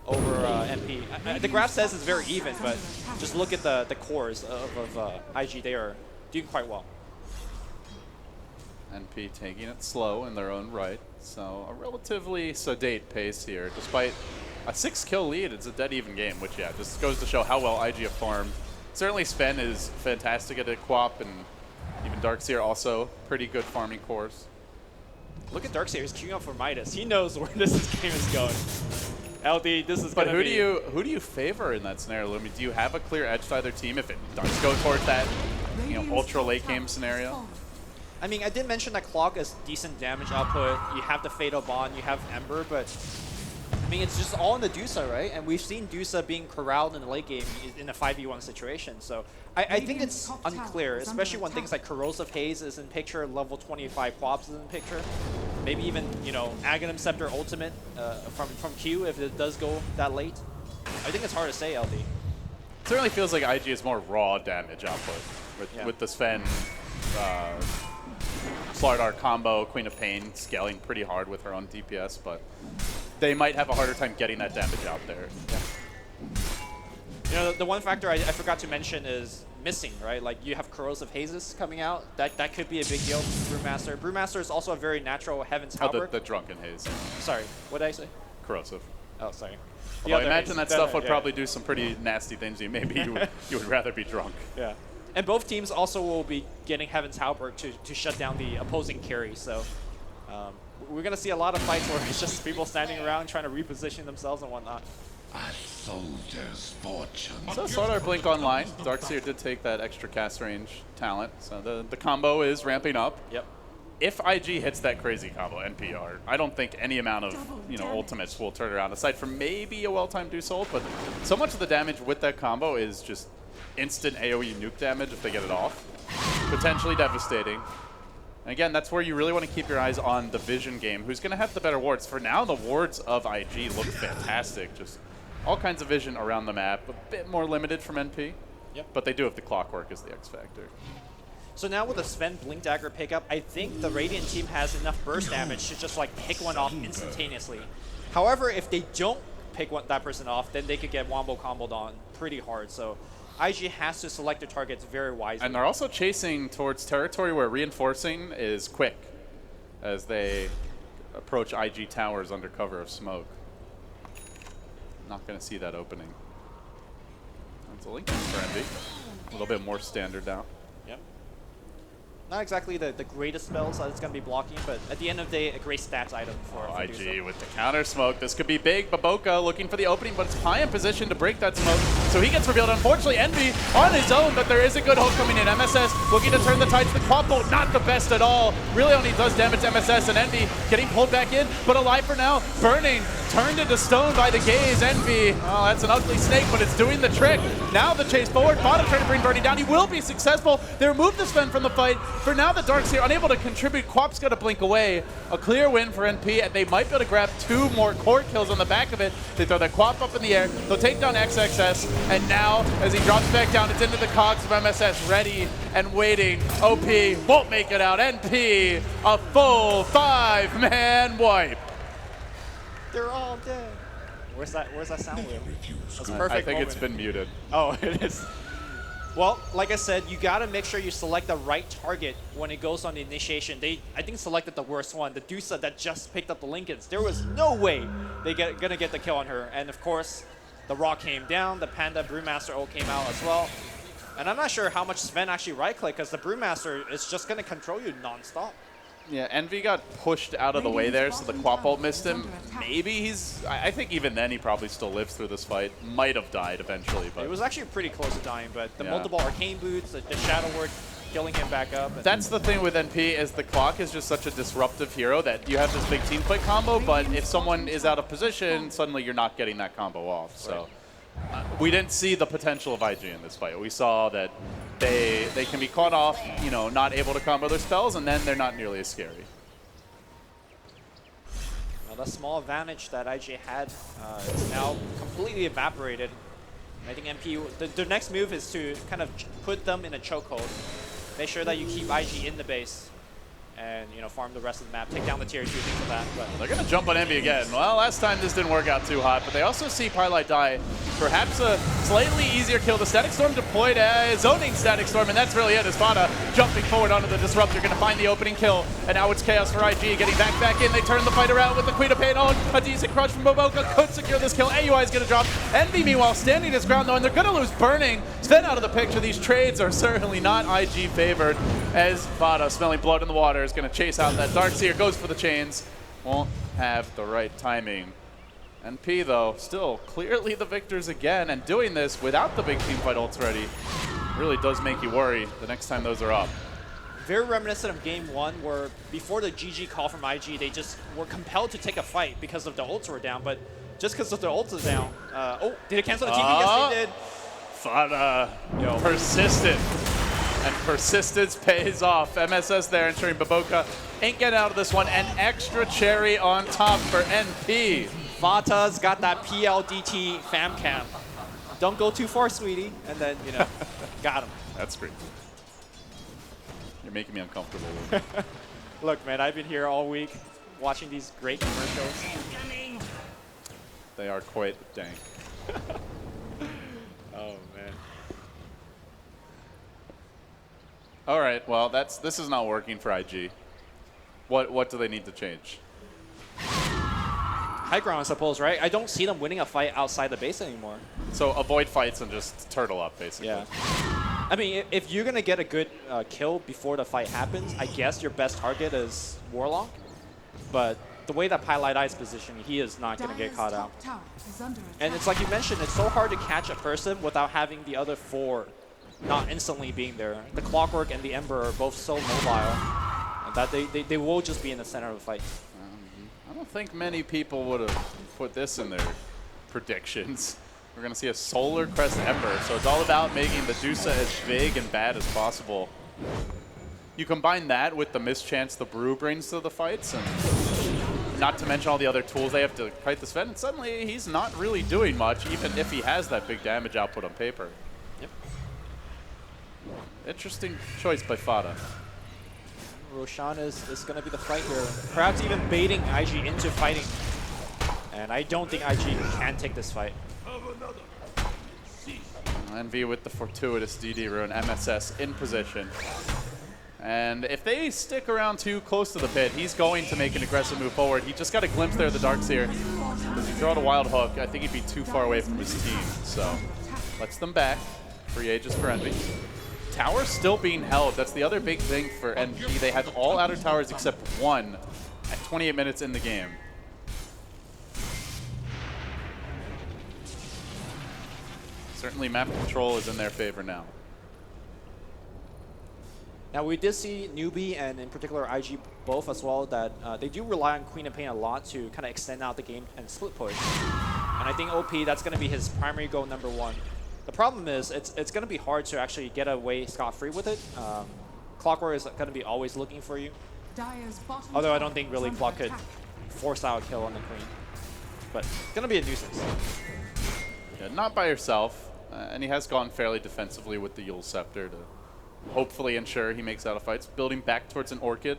over MP. The graph says it's very even, but just look at the cores of IG. They are doing quite well. NP taking it slow in their own right, so a relatively sedate pace here. Despite a 6-kill lead, it's a dead even game, which, yeah, just goes to show how well IG have farmed. Certainly Sven is fantastic at it, Quap, and even Darkseer also pretty good farming cores. Look at Darkseer, he's queuing up for Midas. He knows where this game is going. LD, this is But going to be... who do you favor in that scenario? I mean, do you have a clear edge to either team if it does go towards that, ultra late game scenario? I mean, I did mention that Clock is decent damage output. You have the Fatal Bond, you have Ember, but I mean, it's just all in the Dusa, right? And we've seen Dusa being corralled in the late game in a 5v1 situation. So I think it's unclear, especially when things like Corrosive Haze is in picture, level 25 Quaps is in picture. Maybe even, Aghanim Scepter Ultimate from Q if it does go that late. I think it's hard to say, LD. It certainly feels like IG is more raw damage output with the Sven Slardar combo, Queen of Pain scaling pretty hard with her own DPS, but they might have a harder time getting that damage out there. Yeah. The one factor I forgot to mention is missing, right? Like, you have Corrosive Hazes coming out. That could be a big deal for Brewmaster. Brewmaster is also a very natural Heaven's Halberd. The Drunken Haze. Sorry, what did I say? Corrosive. Oh, sorry. Although I imagine that stuff would yeah. probably do some pretty nasty things. Maybe you would rather be drunk. Yeah. And both teams also will be getting Heaven's Halberd to shut down the opposing carry. So we're going to see a lot of fights where it's just people standing around trying to reposition themselves and whatnot. Soldier's fortune. So Slardar Blink online. Darkseer did take that extra cast range talent. So the combo is ramping up. Yep. If IG hits that crazy combo, NPR, I don't think any amount of ultimates will turn around, aside from maybe a well-timed Deuce ult, but so much of the damage with that combo is just instant AoE nuke damage if they get it off. Potentially devastating. And again, that's where you really want to keep your eyes on the Vision game. Who's going to have the better wards? For now, the wards of IG look fantastic. Just all kinds of vision around the map. A bit more limited from NP. Yep. But they do have the clockwork as the X factor. So now with the Sven Blink Dagger pickup, I think the Radiant team has enough burst damage to just like pick one off instantaneously. However, if they don't pick that person off, then they could get wombo comboed on pretty hard. So IG has to select their targets very wisely. And they're also chasing towards territory where reinforcing is quick as they approach IG towers under cover of smoke. Not going to see that opening. That's a link for Envy. A little bit more standard now. Yep. Not exactly the greatest spells that it's going to be blocking, but at the end of the day, a great stats item for IG Dusa. with the counter smoke. This could be big. Baboka looking for the opening, but it's high in position to break that smoke. So he gets revealed. Unfortunately, Envy on his own, but there is a good hook coming in. MSS looking to turn the tides. The quad bolt, not the best at all. Really only does damage to MSS, and Envy getting pulled back in, but alive for now. Burning, turned into stone by the gaze. Envy, oh, that's an ugly snake, but it's doing the trick. Now the chase forward. Bottom trying to bring Burning down. He will be successful. They remove the Sven from the fight. For now, the Darkseer unable to contribute. Quap's got to blink away. A clear win for NP, and they might be able to grab 2 more core kills on the back of it. They throw that Quap up in the air. They'll take down XXS, and now, as he drops back down, it's into the cogs of MSS, ready and waiting. OP won't make it out. NP, a full 5-man wipe. They're all dead. Where's that sound wheel? That's a I perfect think moment. it's been muted. Oh, it is. Well, like I said, you gotta make sure you select the right target when it goes on the initiation. They, I think, selected the worst one, the Dusa that just picked up the Lincolns. There was no way gonna get the kill on her. And of course, the Rock came down, the Panda Brewmaster ult came out as well. And I'm not sure how much Sven actually right-click, because the Brewmaster is just gonna control you non-stop. Yeah, Envy got pushed out of the way there, so the Quap ult missed him. Maybe he's... I think even then he probably still lives through this fight. Might have died eventually, but... It was actually pretty close to dying, but the Yeah. multiple arcane boots, the Shadow Word, killing him back up. And That's the thing with NP, is the Clock is just such a disruptive hero that you have this big team fight combo, but if someone is out of position, suddenly you're not getting that combo off. So we didn't see the potential of IG in this fight. We saw that they can be caught off, you know, not able to combo their spells, and then they're not nearly as scary. Well, the small advantage that IG had is now completely evaporated. And I think MP, the next move is to kind of put them in a chokehold. Make sure that you keep IG in the base and, you know, farm the rest of the map. Take down the tier 2, things like that. But They're going to jump on Envy again. Well, last time this didn't work out too hot, but they also see Pyrelight die. Perhaps a slightly easier kill. The Static Storm deployed as zoning Static Storm, and that's really it. As Fada jumping forward onto the Disruptor, going to find the opening kill. And now it's Chaos for IG, getting back in. They turn the fight around with the Queen of Pain on. A decent crush from Boboka could secure this kill. AUI is going to drop. Envy, meanwhile, standing his ground, though, and they're going to lose Burning. Sven out of the picture. These trades are certainly not IG favored, as Fada, smelling blood in the water, is going to chase out that Darkseer, goes for the chains. Won't have the right timing. NP, though, still clearly the victors again, and doing this without the big team fight ults ready really does make you worry the next time those are up. very reminiscent of game 1, where before the GG call from IG, they just were compelled to take a fight because of the ults were down. But just because of the ults is down, oh, did it cancel the TP? Yes, they did. Fada, persistent. And persistence pays off. MSS there ensuring Boboka ain't getting out of this one. An extra cherry on top for NP. Vata's got that PLDT fam cam. Don't go too far, sweetie. And then, you know, got him. That's great. You're making me uncomfortable. Look, man, I've been here all week watching these great commercials. They are quite dank. Oh, man. All right, well, this is not working for IG. What do they need to change? High ground, I suppose, right? I don't see them winning a fight outside the base anymore. So avoid fights and just turtle up, basically. Yeah. I mean, if you're going to get a good kill before the fight happens, I guess your best target is Warlock. But the way that Pylite is positioned, he is not going to get caught out. Tower is under attack. And it's like you mentioned, it's so hard to catch a person without having the other 4 not instantly being there. The Clockwork and the Ember are both so mobile that they will just be in the center of the fight. I don't think many people would have put this in their predictions. We're going to see a Solar Crest Ember, so it's all about making the Dusa as big and bad as possible. You combine that with the mischance the Brew brings to the fights, and not to mention all the other tools they have to fight the Sven, and suddenly he's not really doing much, even if he has that big damage output on paper. Yep. Interesting choice by Fada. Roshan is going to be the fight here. Perhaps even baiting IG into fighting. And I don't think IG can take this fight. Envy with the fortuitous DD rune, MSS in position. And if they stick around too close to the pit, he's going to make an aggressive move forward. He just got a glimpse there of the Darkseer. If you throw out a Wild Hook, I think he'd be too far away from his team. So, lets them back. Free Aegis for Envy. Tower still being held. That's the other big thing for NP. They have all outer towers except one at 28 minutes in the game. Certainly map control is in their favor now. Now, we did see Newbie and in particular IG both as well that they do rely on Queen of Pain a lot to kind of extend out the game and split push. And I think OP, that's going to be his primary goal number 1. The problem is it's going to be hard to actually get away scot-free with it. Clockwork is going to be always looking for you. Dire's bottom Although I tower don't think is really under Clock could attack. force out a kill on the Queen. But it's going to be a nuisance. Yeah, not by yourself. And he has gone fairly defensively with the Yule Scepter to hopefully ensure he makes out of fights. Building back towards an Orchid.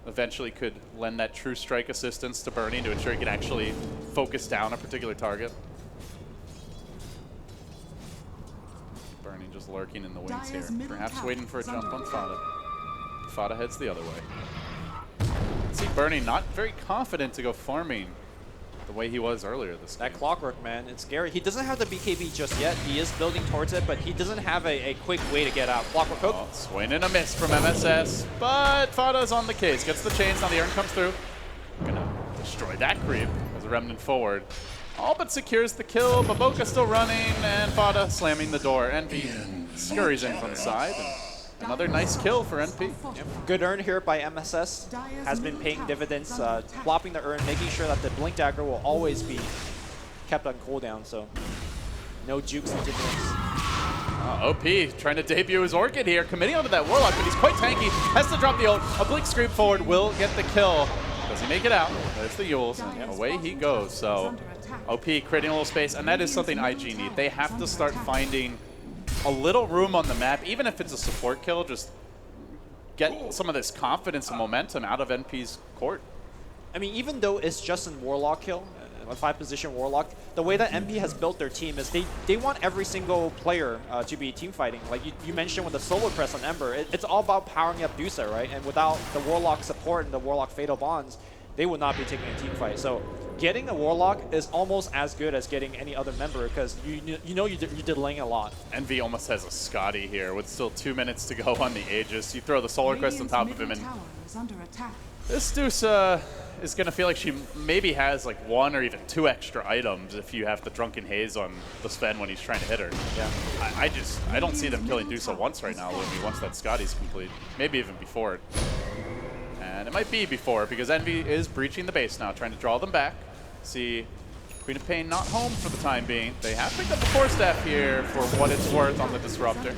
Eventually could lend that True Strike assistance to Bernie to ensure he can actually focus down a particular target. Burning just lurking in the wings here. Dire's middle Perhaps tower waiting for a is jump under on attack. Fada. Fada heads the other way. See Burning not very confident to go farming the way he was earlier this That game. clockwork, man, it's scary. He doesn't have the BKB just yet. He is building towards it, but he doesn't have a quick way to get out. Clockwork hook. Oh, swing and a miss from MSS, but Fada's on the case. Gets the chains, now the urn comes through. Gonna destroy that creep as a remnant forward. All but secures the kill. Baboka still running, and Fada slamming the door. NP scurries in from the side. And another nice kill for NP. Good urn here by MSS. Has been paying dividends, flopping the urn, making sure that the Blink Dagger will always be kept on cooldown, so no jukes into this. OP trying to debut his Orchid here, committing onto that Warlock, but he's quite tanky. Has to drop the ult. A Blink Scream forward will get the kill. Does he make it out? There's the Yules, and away he goes. So OP creating a little space, and that is something IG need. They have to start finding a little room on the map, even if it's a support kill, just get some of this confidence and momentum out of NP's court. I mean, even though it's just a Warlock kill, a 5-position Warlock, the way that NP has built their team is they want every single player to be team fighting. Like you mentioned with the solo press on Ember, it's all about powering up Dusa, right? And without the Warlock support and the Warlock Fatal Bonds, they would not be taking a team fight. So getting the Warlock is almost as good as getting any other member because you know you're delaying a lot. Envy almost has a Scotty here with still 2 minutes to go on the Aegis. You throw the Solar Crest on top of him, and this Dusa is going to feel like she maybe has like 1 or even 2 extra items if you have the Drunken Haze on the Sven when he's trying to hit her. Yeah. I don't see them killing Dusa once right now, Lumi, once that Scotty's complete. Maybe even before it. And it might be before, because Envy is breaching the base now, trying to draw them back. See Queen of Pain not home for the time being. They have picked up the Force Staff here for what it's worth on the Disruptor.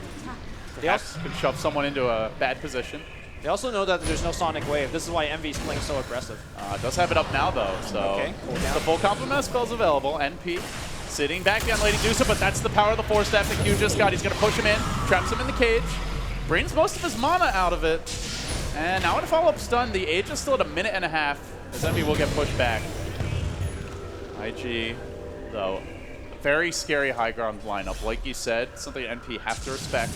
Perhaps could shove someone into a bad position. They also know that there's no Sonic Wave. This is why Envy's playing so aggressive. Does have it up now, though, so Okay, cool down. the full complement of spells available. NP sitting back behind Lady Dusa, but that's the power of the Force Staff that Q just got. He's going to push him in, traps him in the cage, brings most of his mana out of it. And now in a follow-up stun, the Age is still at 1.5 minutes, as Envy will get pushed back. IG, though, very scary high ground lineup. Like you said, something NP have to respect.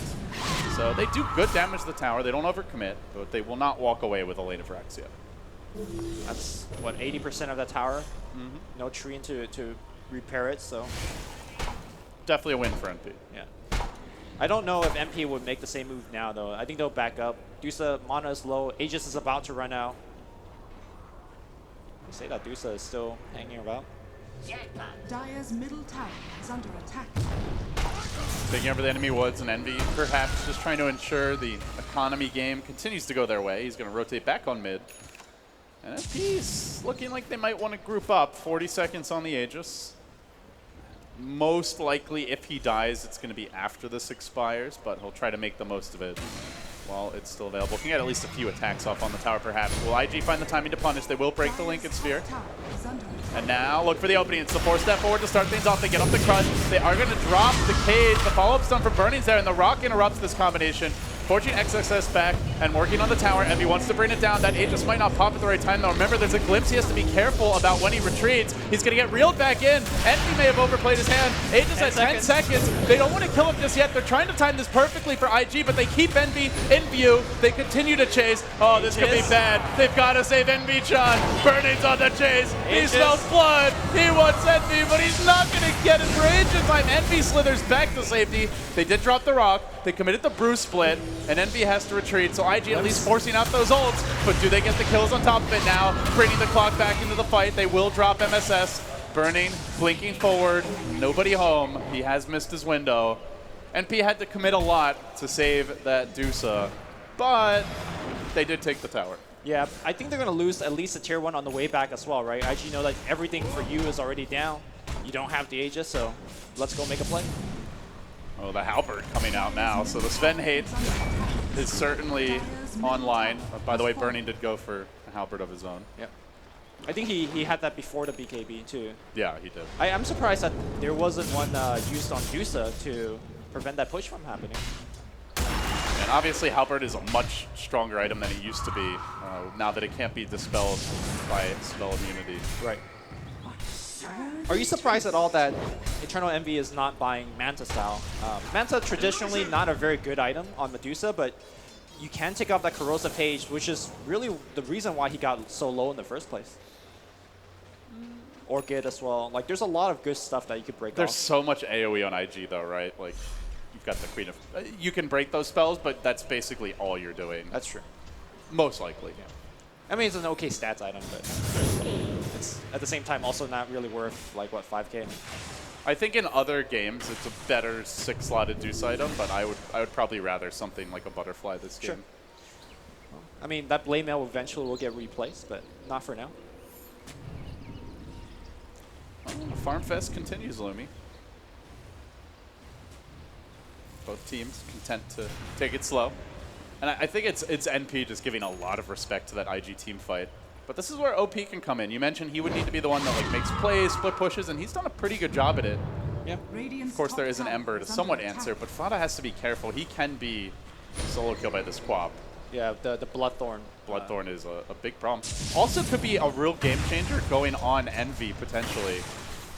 So they do good damage to the tower. They don't overcommit, but they will not walk away with a lane of Phyrexia. That's, what, 80% of that tower? No tree to repair it, so Definitely a win for NP. yeah. I don't know if MP would make the same move now, though. I think they'll back up. Dusa, mana is low. Aegis is about to run out. They say that Dusa is still hanging about. Dire's middle tower is under attack. Taking over the enemy woods, and Envy perhaps just trying to ensure the economy game continues to go their way. He's going to rotate back on mid. And NP's looking like they might want to group up. 40 seconds on the Aegis. Most likely, if he dies, it's going to be after this expires, but he'll try to make the most of it while it's still available. Can get at least a few attacks off on the tower, perhaps. Will IG find the timing to punish? They will break the Lincoln Sphere. Tower is under attack. And now look for the opening. It's the 4-step forward to start things off. They get up the crush. They are going to drop the cage. The follow-up stun for Burning's there, and the rock interrupts this combination. Forging XXS back and working on the tower. Envy wants to bring it down. That Aegis might not pop at the right time, though. Remember, there's a glimpse. He has to be careful about when he retreats. He's going to get reeled back in. Envy may have overplayed his hand. Aegis at 10 seconds. They don't want to kill him just yet. They're trying to time this perfectly for IG, but they keep Envy in view. They continue to chase. Oh, this could be bad. They've got to save Envy, John. Burning's on the chase. He smells blood. He wants Envy, but he's not going to get his rage in time. Envy slithers back to safety. They did drop the rock. They committed the Bruce split, and Envy has to retreat. So IG at least forcing out those ults, but do they get the kills on top of it now? Bringing the clock back into the fight. They will drop MSS. Burning, blinking forward, nobody home. He has missed his window. NP had to commit a lot to save that Dusa, but they did take the tower. Yeah, I think they're going to lose at least a tier 1 on the way back as well, right? IG know that everything for you is already down. You don't have the Aegis, so let's go make a play. Oh, the halberd coming out now. So the Sven hate is certainly online. By the way, Burning did go for a halberd of his own. Yeah. I think he had that before the BKB too. Yeah, he did. I'm surprised that there wasn't one used on Dusa to prevent that push from happening. And obviously, halberd is a much stronger item than it used to be, now that it can't be dispelled by spell immunity. Right. Are you surprised at all that Eternal Envy is not buying Manta style? Manta traditionally not a very good item on Medusa, but you can take off that Corrosive Haze, which is really the reason why he got so low in the first place. Orchid as well. Like, there's a lot of good stuff that you could break There's off. so much AoE on IG though, right? Like, you've got the Queen of... you can break those spells, but that's basically all you're doing. That's true. Most likely. I mean, it's an okay stats item, but it's at the same time also not really worth, like, what, 5K? I think in other games it's a better 6-slotted Deuce item, but I would probably rather something like a Butterfly this game. Sure. I mean, that Blade Mail eventually will get replaced, but not for now. Well, Farm Fest continues, Lumi. Both teams content to take it slow. And I think it's NP just giving a lot of respect to that IG team fight. But this is where OP can come in. You mentioned he would need to be the one that like makes plays, split pushes, and he's done a pretty good job at it. Yeah. Of course, there is an Ember to somewhat answer, but Fada has to be careful. He can be solo killed by this Quap. Yeah, the Bloodthorn. Bloodthorn is a big problem. Also could be a real game changer going on Envy, potentially.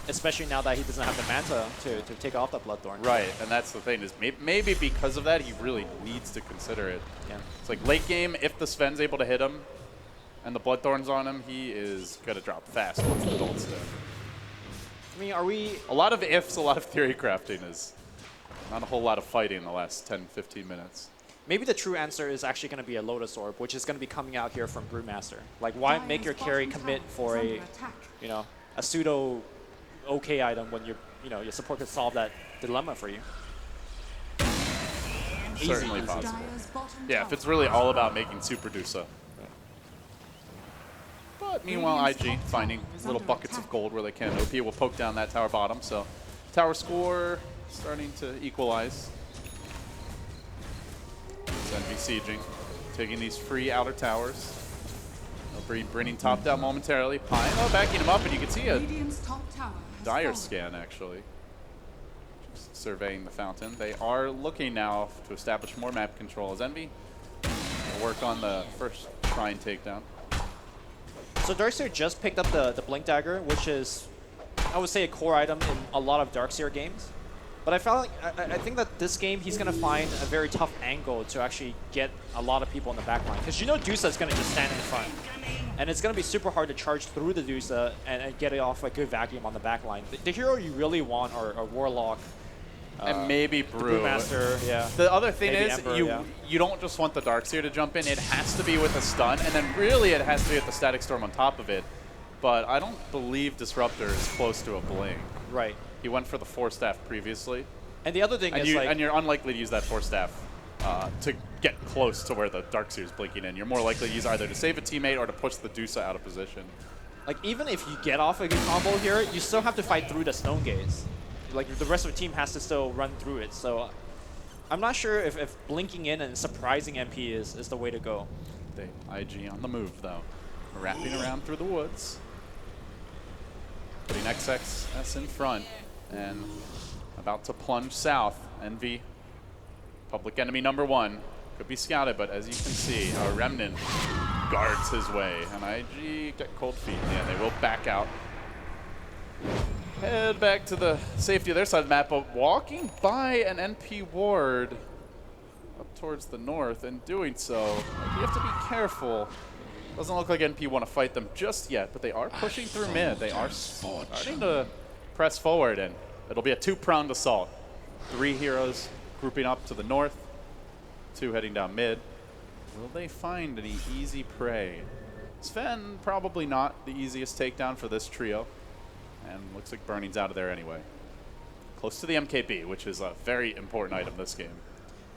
Especially now that he doesn't have the Manta to take off that Bloodthorn. Right, and that's the thing, is maybe because of that, he really needs to consider it. Yeah. It's like late game, if the Sven's able to hit him, and the Bloodthorn's on him, he is going to drop fast once the Dolt's there. I mean, are we... A lot of ifs, a lot of theory crafting is not a whole lot of fighting in the last 10, 15 minutes. Maybe the true answer is actually going to be a Lotus Orb, which is going to be coming out here from Brewmaster. Like, why make your carry commit for a, you know, a pseudo okay item when your support could solve that dilemma for you? Certainly possible. Yeah, if it's really all about making Super Dusa. But meanwhile, IG finding little buckets of gold where they can. OP will poke down that tower bottom, so tower score starting to equalize. It's Envy sieging, taking these free outer towers. Bringing top down momentarily. Pine, backing him up, and you can see a dire scan, actually. Just surveying the fountain. They are looking now to establish more map control as Envy will work on the first Shrine takedown. So Darkseer just picked up the Blink Dagger, which is, I would say, a core item in a lot of Darkseer games. But I think that this game he's going to find a very tough angle to actually get a lot of people in the back line. Because you know Dusa is going to just stand in front. And it's going to be super hard to charge through the Dusa and get it off a good vacuum on the back line. The hero you really want are Warlock. And maybe Brew. Brewmaster, yeah. The other thing Maybe is, Emperor, you don't just want the Darkseer to jump in. It has to be with a stun, and then really it has to be with the Static Storm on top of it. But I don't believe Disruptor is close to a Blink. Right. He went for the Force Staff previously. And the other thing is, and you're unlikely to use that Force Staff to get close to where the Darkseer is blinking in. You're more likely to use either to save a teammate or to push the Dusa out of position. like, even if you get off a good combo here, you still have to fight through the Stone Gaze. Like, the rest of the team has to still run through it. So I'm not sure if blinking in and surprising MP is the way to go. The IG on the move, though. Wrapping around through the woods. Putting XXS in front. And about to plunge south. Envy, public enemy #1. Could be scouted, but as you can see, our Remnant guards his way. And IG get cold feet. Yeah, they will back out. Head back to the safety of their side of the map, but walking by an NP ward up towards the north, and doing so, you have to be careful. Doesn't look like NP want to fight them just yet, but they are pushing through mid. They are starting to press forward, and it'll be a two-pronged assault. 3 heroes grouping up to the north, 2 heading down mid. Will they find any easy prey? Sven, probably not the easiest takedown for this trio. And looks like Burning's out of there anyway. Close to the MKB, which is a very important item this game.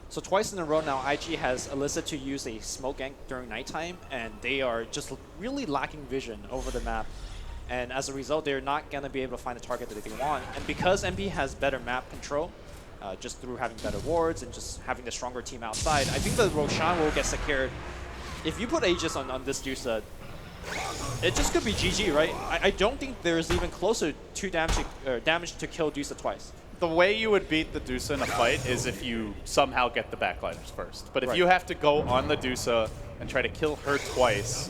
So twice in a row now, IG has elicited to use a smoke gank during nighttime, and they are just really lacking vision over the map. And as a result, they're not going to be able to find the target that they want. And because MP has better map control, just through having better wards and just having the stronger team outside, I think the Roshan will get secured. If you put Aegis on this Dusa, it just could be GG, right? I don't think there's even closer to damage to kill Dusa twice. The way you would beat the Dusa in a fight is if you somehow get the backliners first. But if Right. you have to go on the Dusa and try to kill her twice,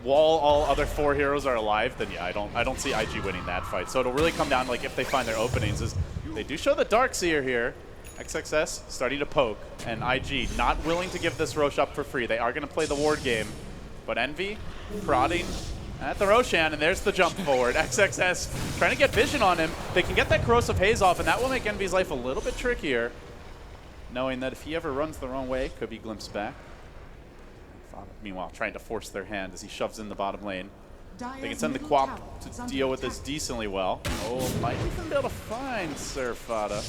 while all other 4 heroes are alive, then yeah, I don't see IG winning that fight. So it'll really come down to like if they find their openings. Is they do show the Darkseer here. XXS starting to poke, and IG not willing to give this Roche up for free. They are going to play the ward game, but Envy prodding at the Roshan, and there's the jump forward. XXS trying to get vision on him. They can get that Corrosive Haze off, and that will make Envy's life a little bit trickier, knowing that if he ever runs the wrong way, could be glimpsed back. Meanwhile, trying to force their hand as he shoves in the bottom lane. They can send the Quap to deal with this decently well. Oh, might even be able to find Sir Fada.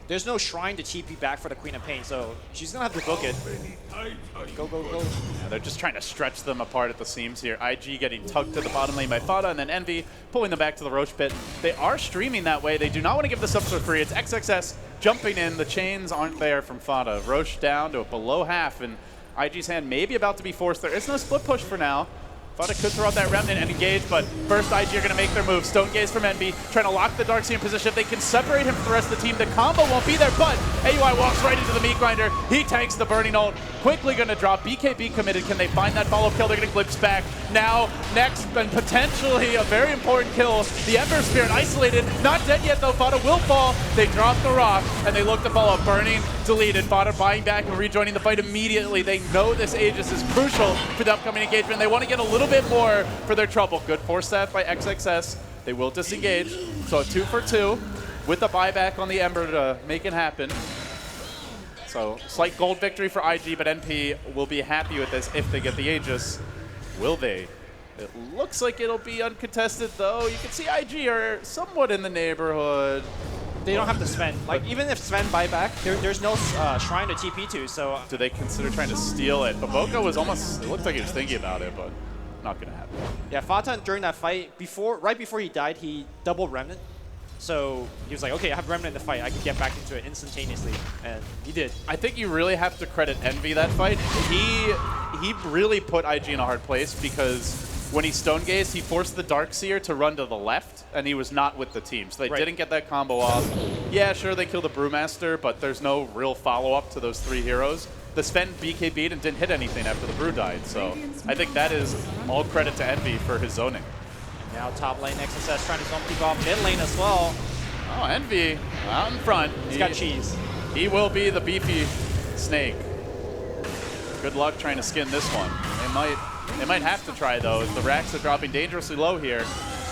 There's no shrine to TP back for the Queen of Pain, so she's going to have to book it. Go, go, go. Yeah, they're just trying to stretch them apart at the seams here. IG getting tugged to the bottom lane by Fada, and then Envy pulling them back to the Roche pit. They are streaming that way. They do not want to give this up for free. It's XXS jumping in. The chains aren't there from Fada. Roche down to below half, and IG's hand may be about to be forced. There is no split push for now. Fada could throw out that Remnant and engage, but first IG are going to make their move. Stone Gaze from Envy, trying to lock the Darkseer in position. If they can separate him from the rest of the team, the combo won't be there, but AUI walks right into the meat grinder. He tanks the burning ult. Quickly going to drop. BKB committed. Can they find that follow kill? They're going to glimpse back. Now, next, and potentially a very important kill. The Ember Spirit isolated. Not dead yet, though. Fada will fall. They drop the rock, and they look to follow up. Burning, deleted. Fada buying back and rejoining the fight immediately. They know this Aegis is crucial for the upcoming engagement. They want to get a little bit more for their trouble. Good force staff by XXS. They will disengage. So 2 for 2 with a buyback on the Ember to make it happen. So slight gold victory for IG, but NP will be happy with this if they get the Aegis. Will they? It looks like it'll be uncontested, though. You can see IG are somewhat in the neighborhood. They don't have to spend. Like, even if Sven buyback, there's no shrine to TP to, so... Do they consider trying to steal it? But Boca was almost... It looked like he was thinking about it, but not going to happen. Yeah, Fata, during that fight, right before he died, he doubled Remnant. So he was like, okay, I have Remnant in the fight. I can get back into it instantaneously. And he did. I think you really have to credit Envy that fight. He really put IG in a hard place because when he Stone Gazed, he forced the Darkseer to run to the left, and he was not with the team. So they didn't get that combo off. Yeah, sure, they killed the Brewmaster, but there's no real follow-up to those 3 heroes. The Sven BKB'd and didn't hit anything after the Brew died, so I think that is all credit to Envy for his zoning. Now top lane, XSS trying to zone people off mid lane as well. Oh, Envy out in front. He's got cheese. He will be the beefy snake. Good luck trying to skin this one. They might have to try, though, as the racks are dropping dangerously low here.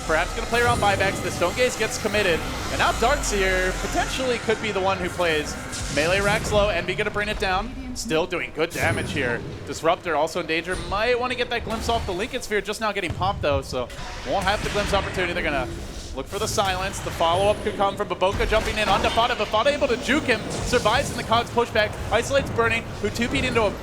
Perhaps going to play around buybacks. The Stone Gaze gets committed. And now Darkseer potentially could be the one who plays. Melee racks low. Envy going to bring it down. Still doing good damage here. Disruptor also in danger. Might want to get that glimpse off the Lincoln Sphere. Just now getting popped, though, so won't have the glimpse opportunity. They're going to look for the silence. The follow-up could come from Baboka jumping in onto Fada, but Fada able to juke him. Survives in the Cogs pushback. Isolates Burning, who 2P'd into a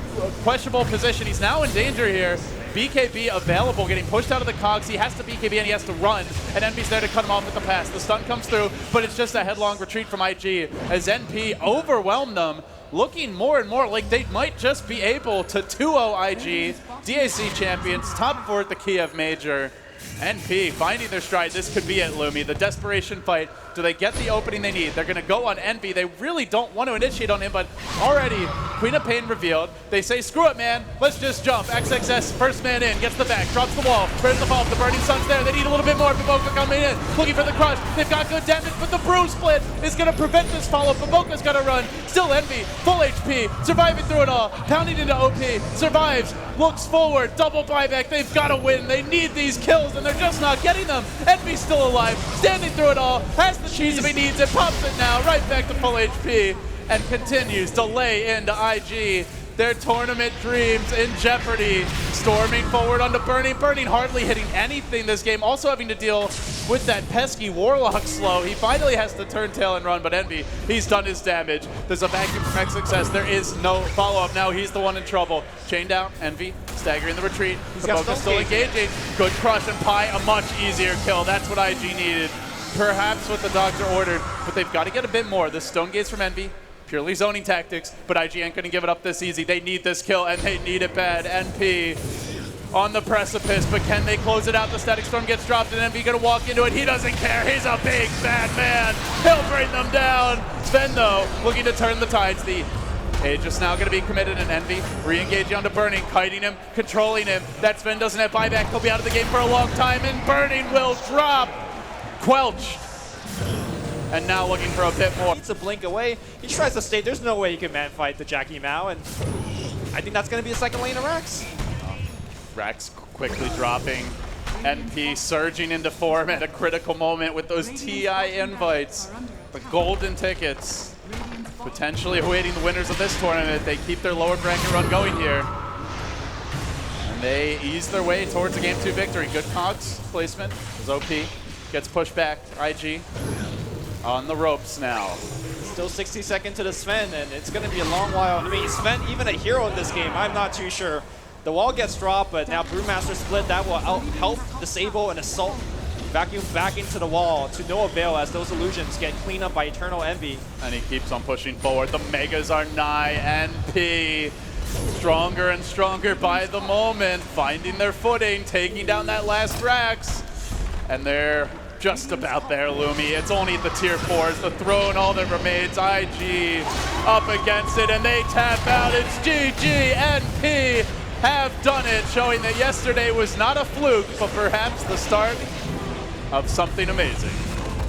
questionable position. He's now in danger here. BKB available, getting pushed out of the Cogs. He has to BKB and he has to run, and NP's there to cut him off with the pass. The stun comes through, but it's just a headlong retreat from IG as NP overwhelmed them, looking more and more like they might just be able to 2-0 IG, DAC champions, top 4 at the Kiev Major. NP finding their stride. This could be it, Lumi. The desperation fight. Do they get the opening they need? They're going to go on Envy. They really don't want to initiate on him, but already Queen of Pain revealed. They say, screw it, man. Let's just jump. XXS, first man in, gets the back, drops the wall. Where's the fall? The Burning Sun's there. They need a little bit more. Baboka coming in, looking for the crush. They've got good damage, but the Brew split is going to prevent this follow. Baboka's got to run. Still Envy, full HP, surviving through it all. Pounding into OP, survives, looks forward, double buyback. They've got to win. They need these kills, and they're just not getting them. Envy's still alive, standing through it all, has the cheese if he needs it, pops it now, right back to full HP, and continues to lay into IG. Their tournament dreams in jeopardy. Storming forward onto Burning. Burning hardly hitting anything this game. Also having to deal with that pesky Warlock slow. He finally has to turn tail and run, but Envy, he's done his damage. There's a vacuum from XXS. There is no follow-up now. He's the one in trouble. Chain down, Envy, staggering the retreat. Baboka still engaging. Good crush and Pi, a much easier kill. That's what IG needed. Perhaps what the Doctor ordered, but they've got to get a bit more. This Stone Gaze from Envy. Purely zoning tactics, but IG ain't gonna give it up this easy. They need this kill, and they need it bad. NP on the precipice, but can they close it out? The Static Storm gets dropped, and NP gonna walk into it. He doesn't care. He's a big, bad man. He'll bring them down. Sven, though, looking to turn the tides. The Aegis now going to be committed in Envy. Re-engaging onto Burning, kiting him, controlling him. That Sven doesn't have buyback. He'll be out of the game for a long time, and Burning will drop. Quelch. And now looking for a bit more. Needs a blink away. He tries to stay. There's no way he can man fight the Jackie Mao, and I think that's going to be a second lane of Rax. Rax quickly dropping. NP surging into form at a critical moment with those TI invites. The golden tickets. Potentially awaiting the winners of this tournament. They keep their lower bracket run going here. And they ease their way towards a Game 2 victory. Good Cogs placement as OP gets pushed back. IG on the ropes now. Still 60 seconds to the Sven, and it's going to be a long while. I mean, Sven, even a hero in this game, I'm not too sure. The wall gets dropped, but now Brewmaster split. That will help disable and assault vacuum back into the wall to no avail as those illusions get cleaned up by Eternal Envy. And he keeps on pushing forward. The Megas are nigh. NP stronger and stronger by the moment, finding their footing, taking down that last Rax. And they're just about there, Lumi. It's only the tier 4s, the throne, all that remains. IG up against it, and they tap out. It's GG. NP have done it, showing that yesterday was not a fluke, but perhaps the start of something amazing.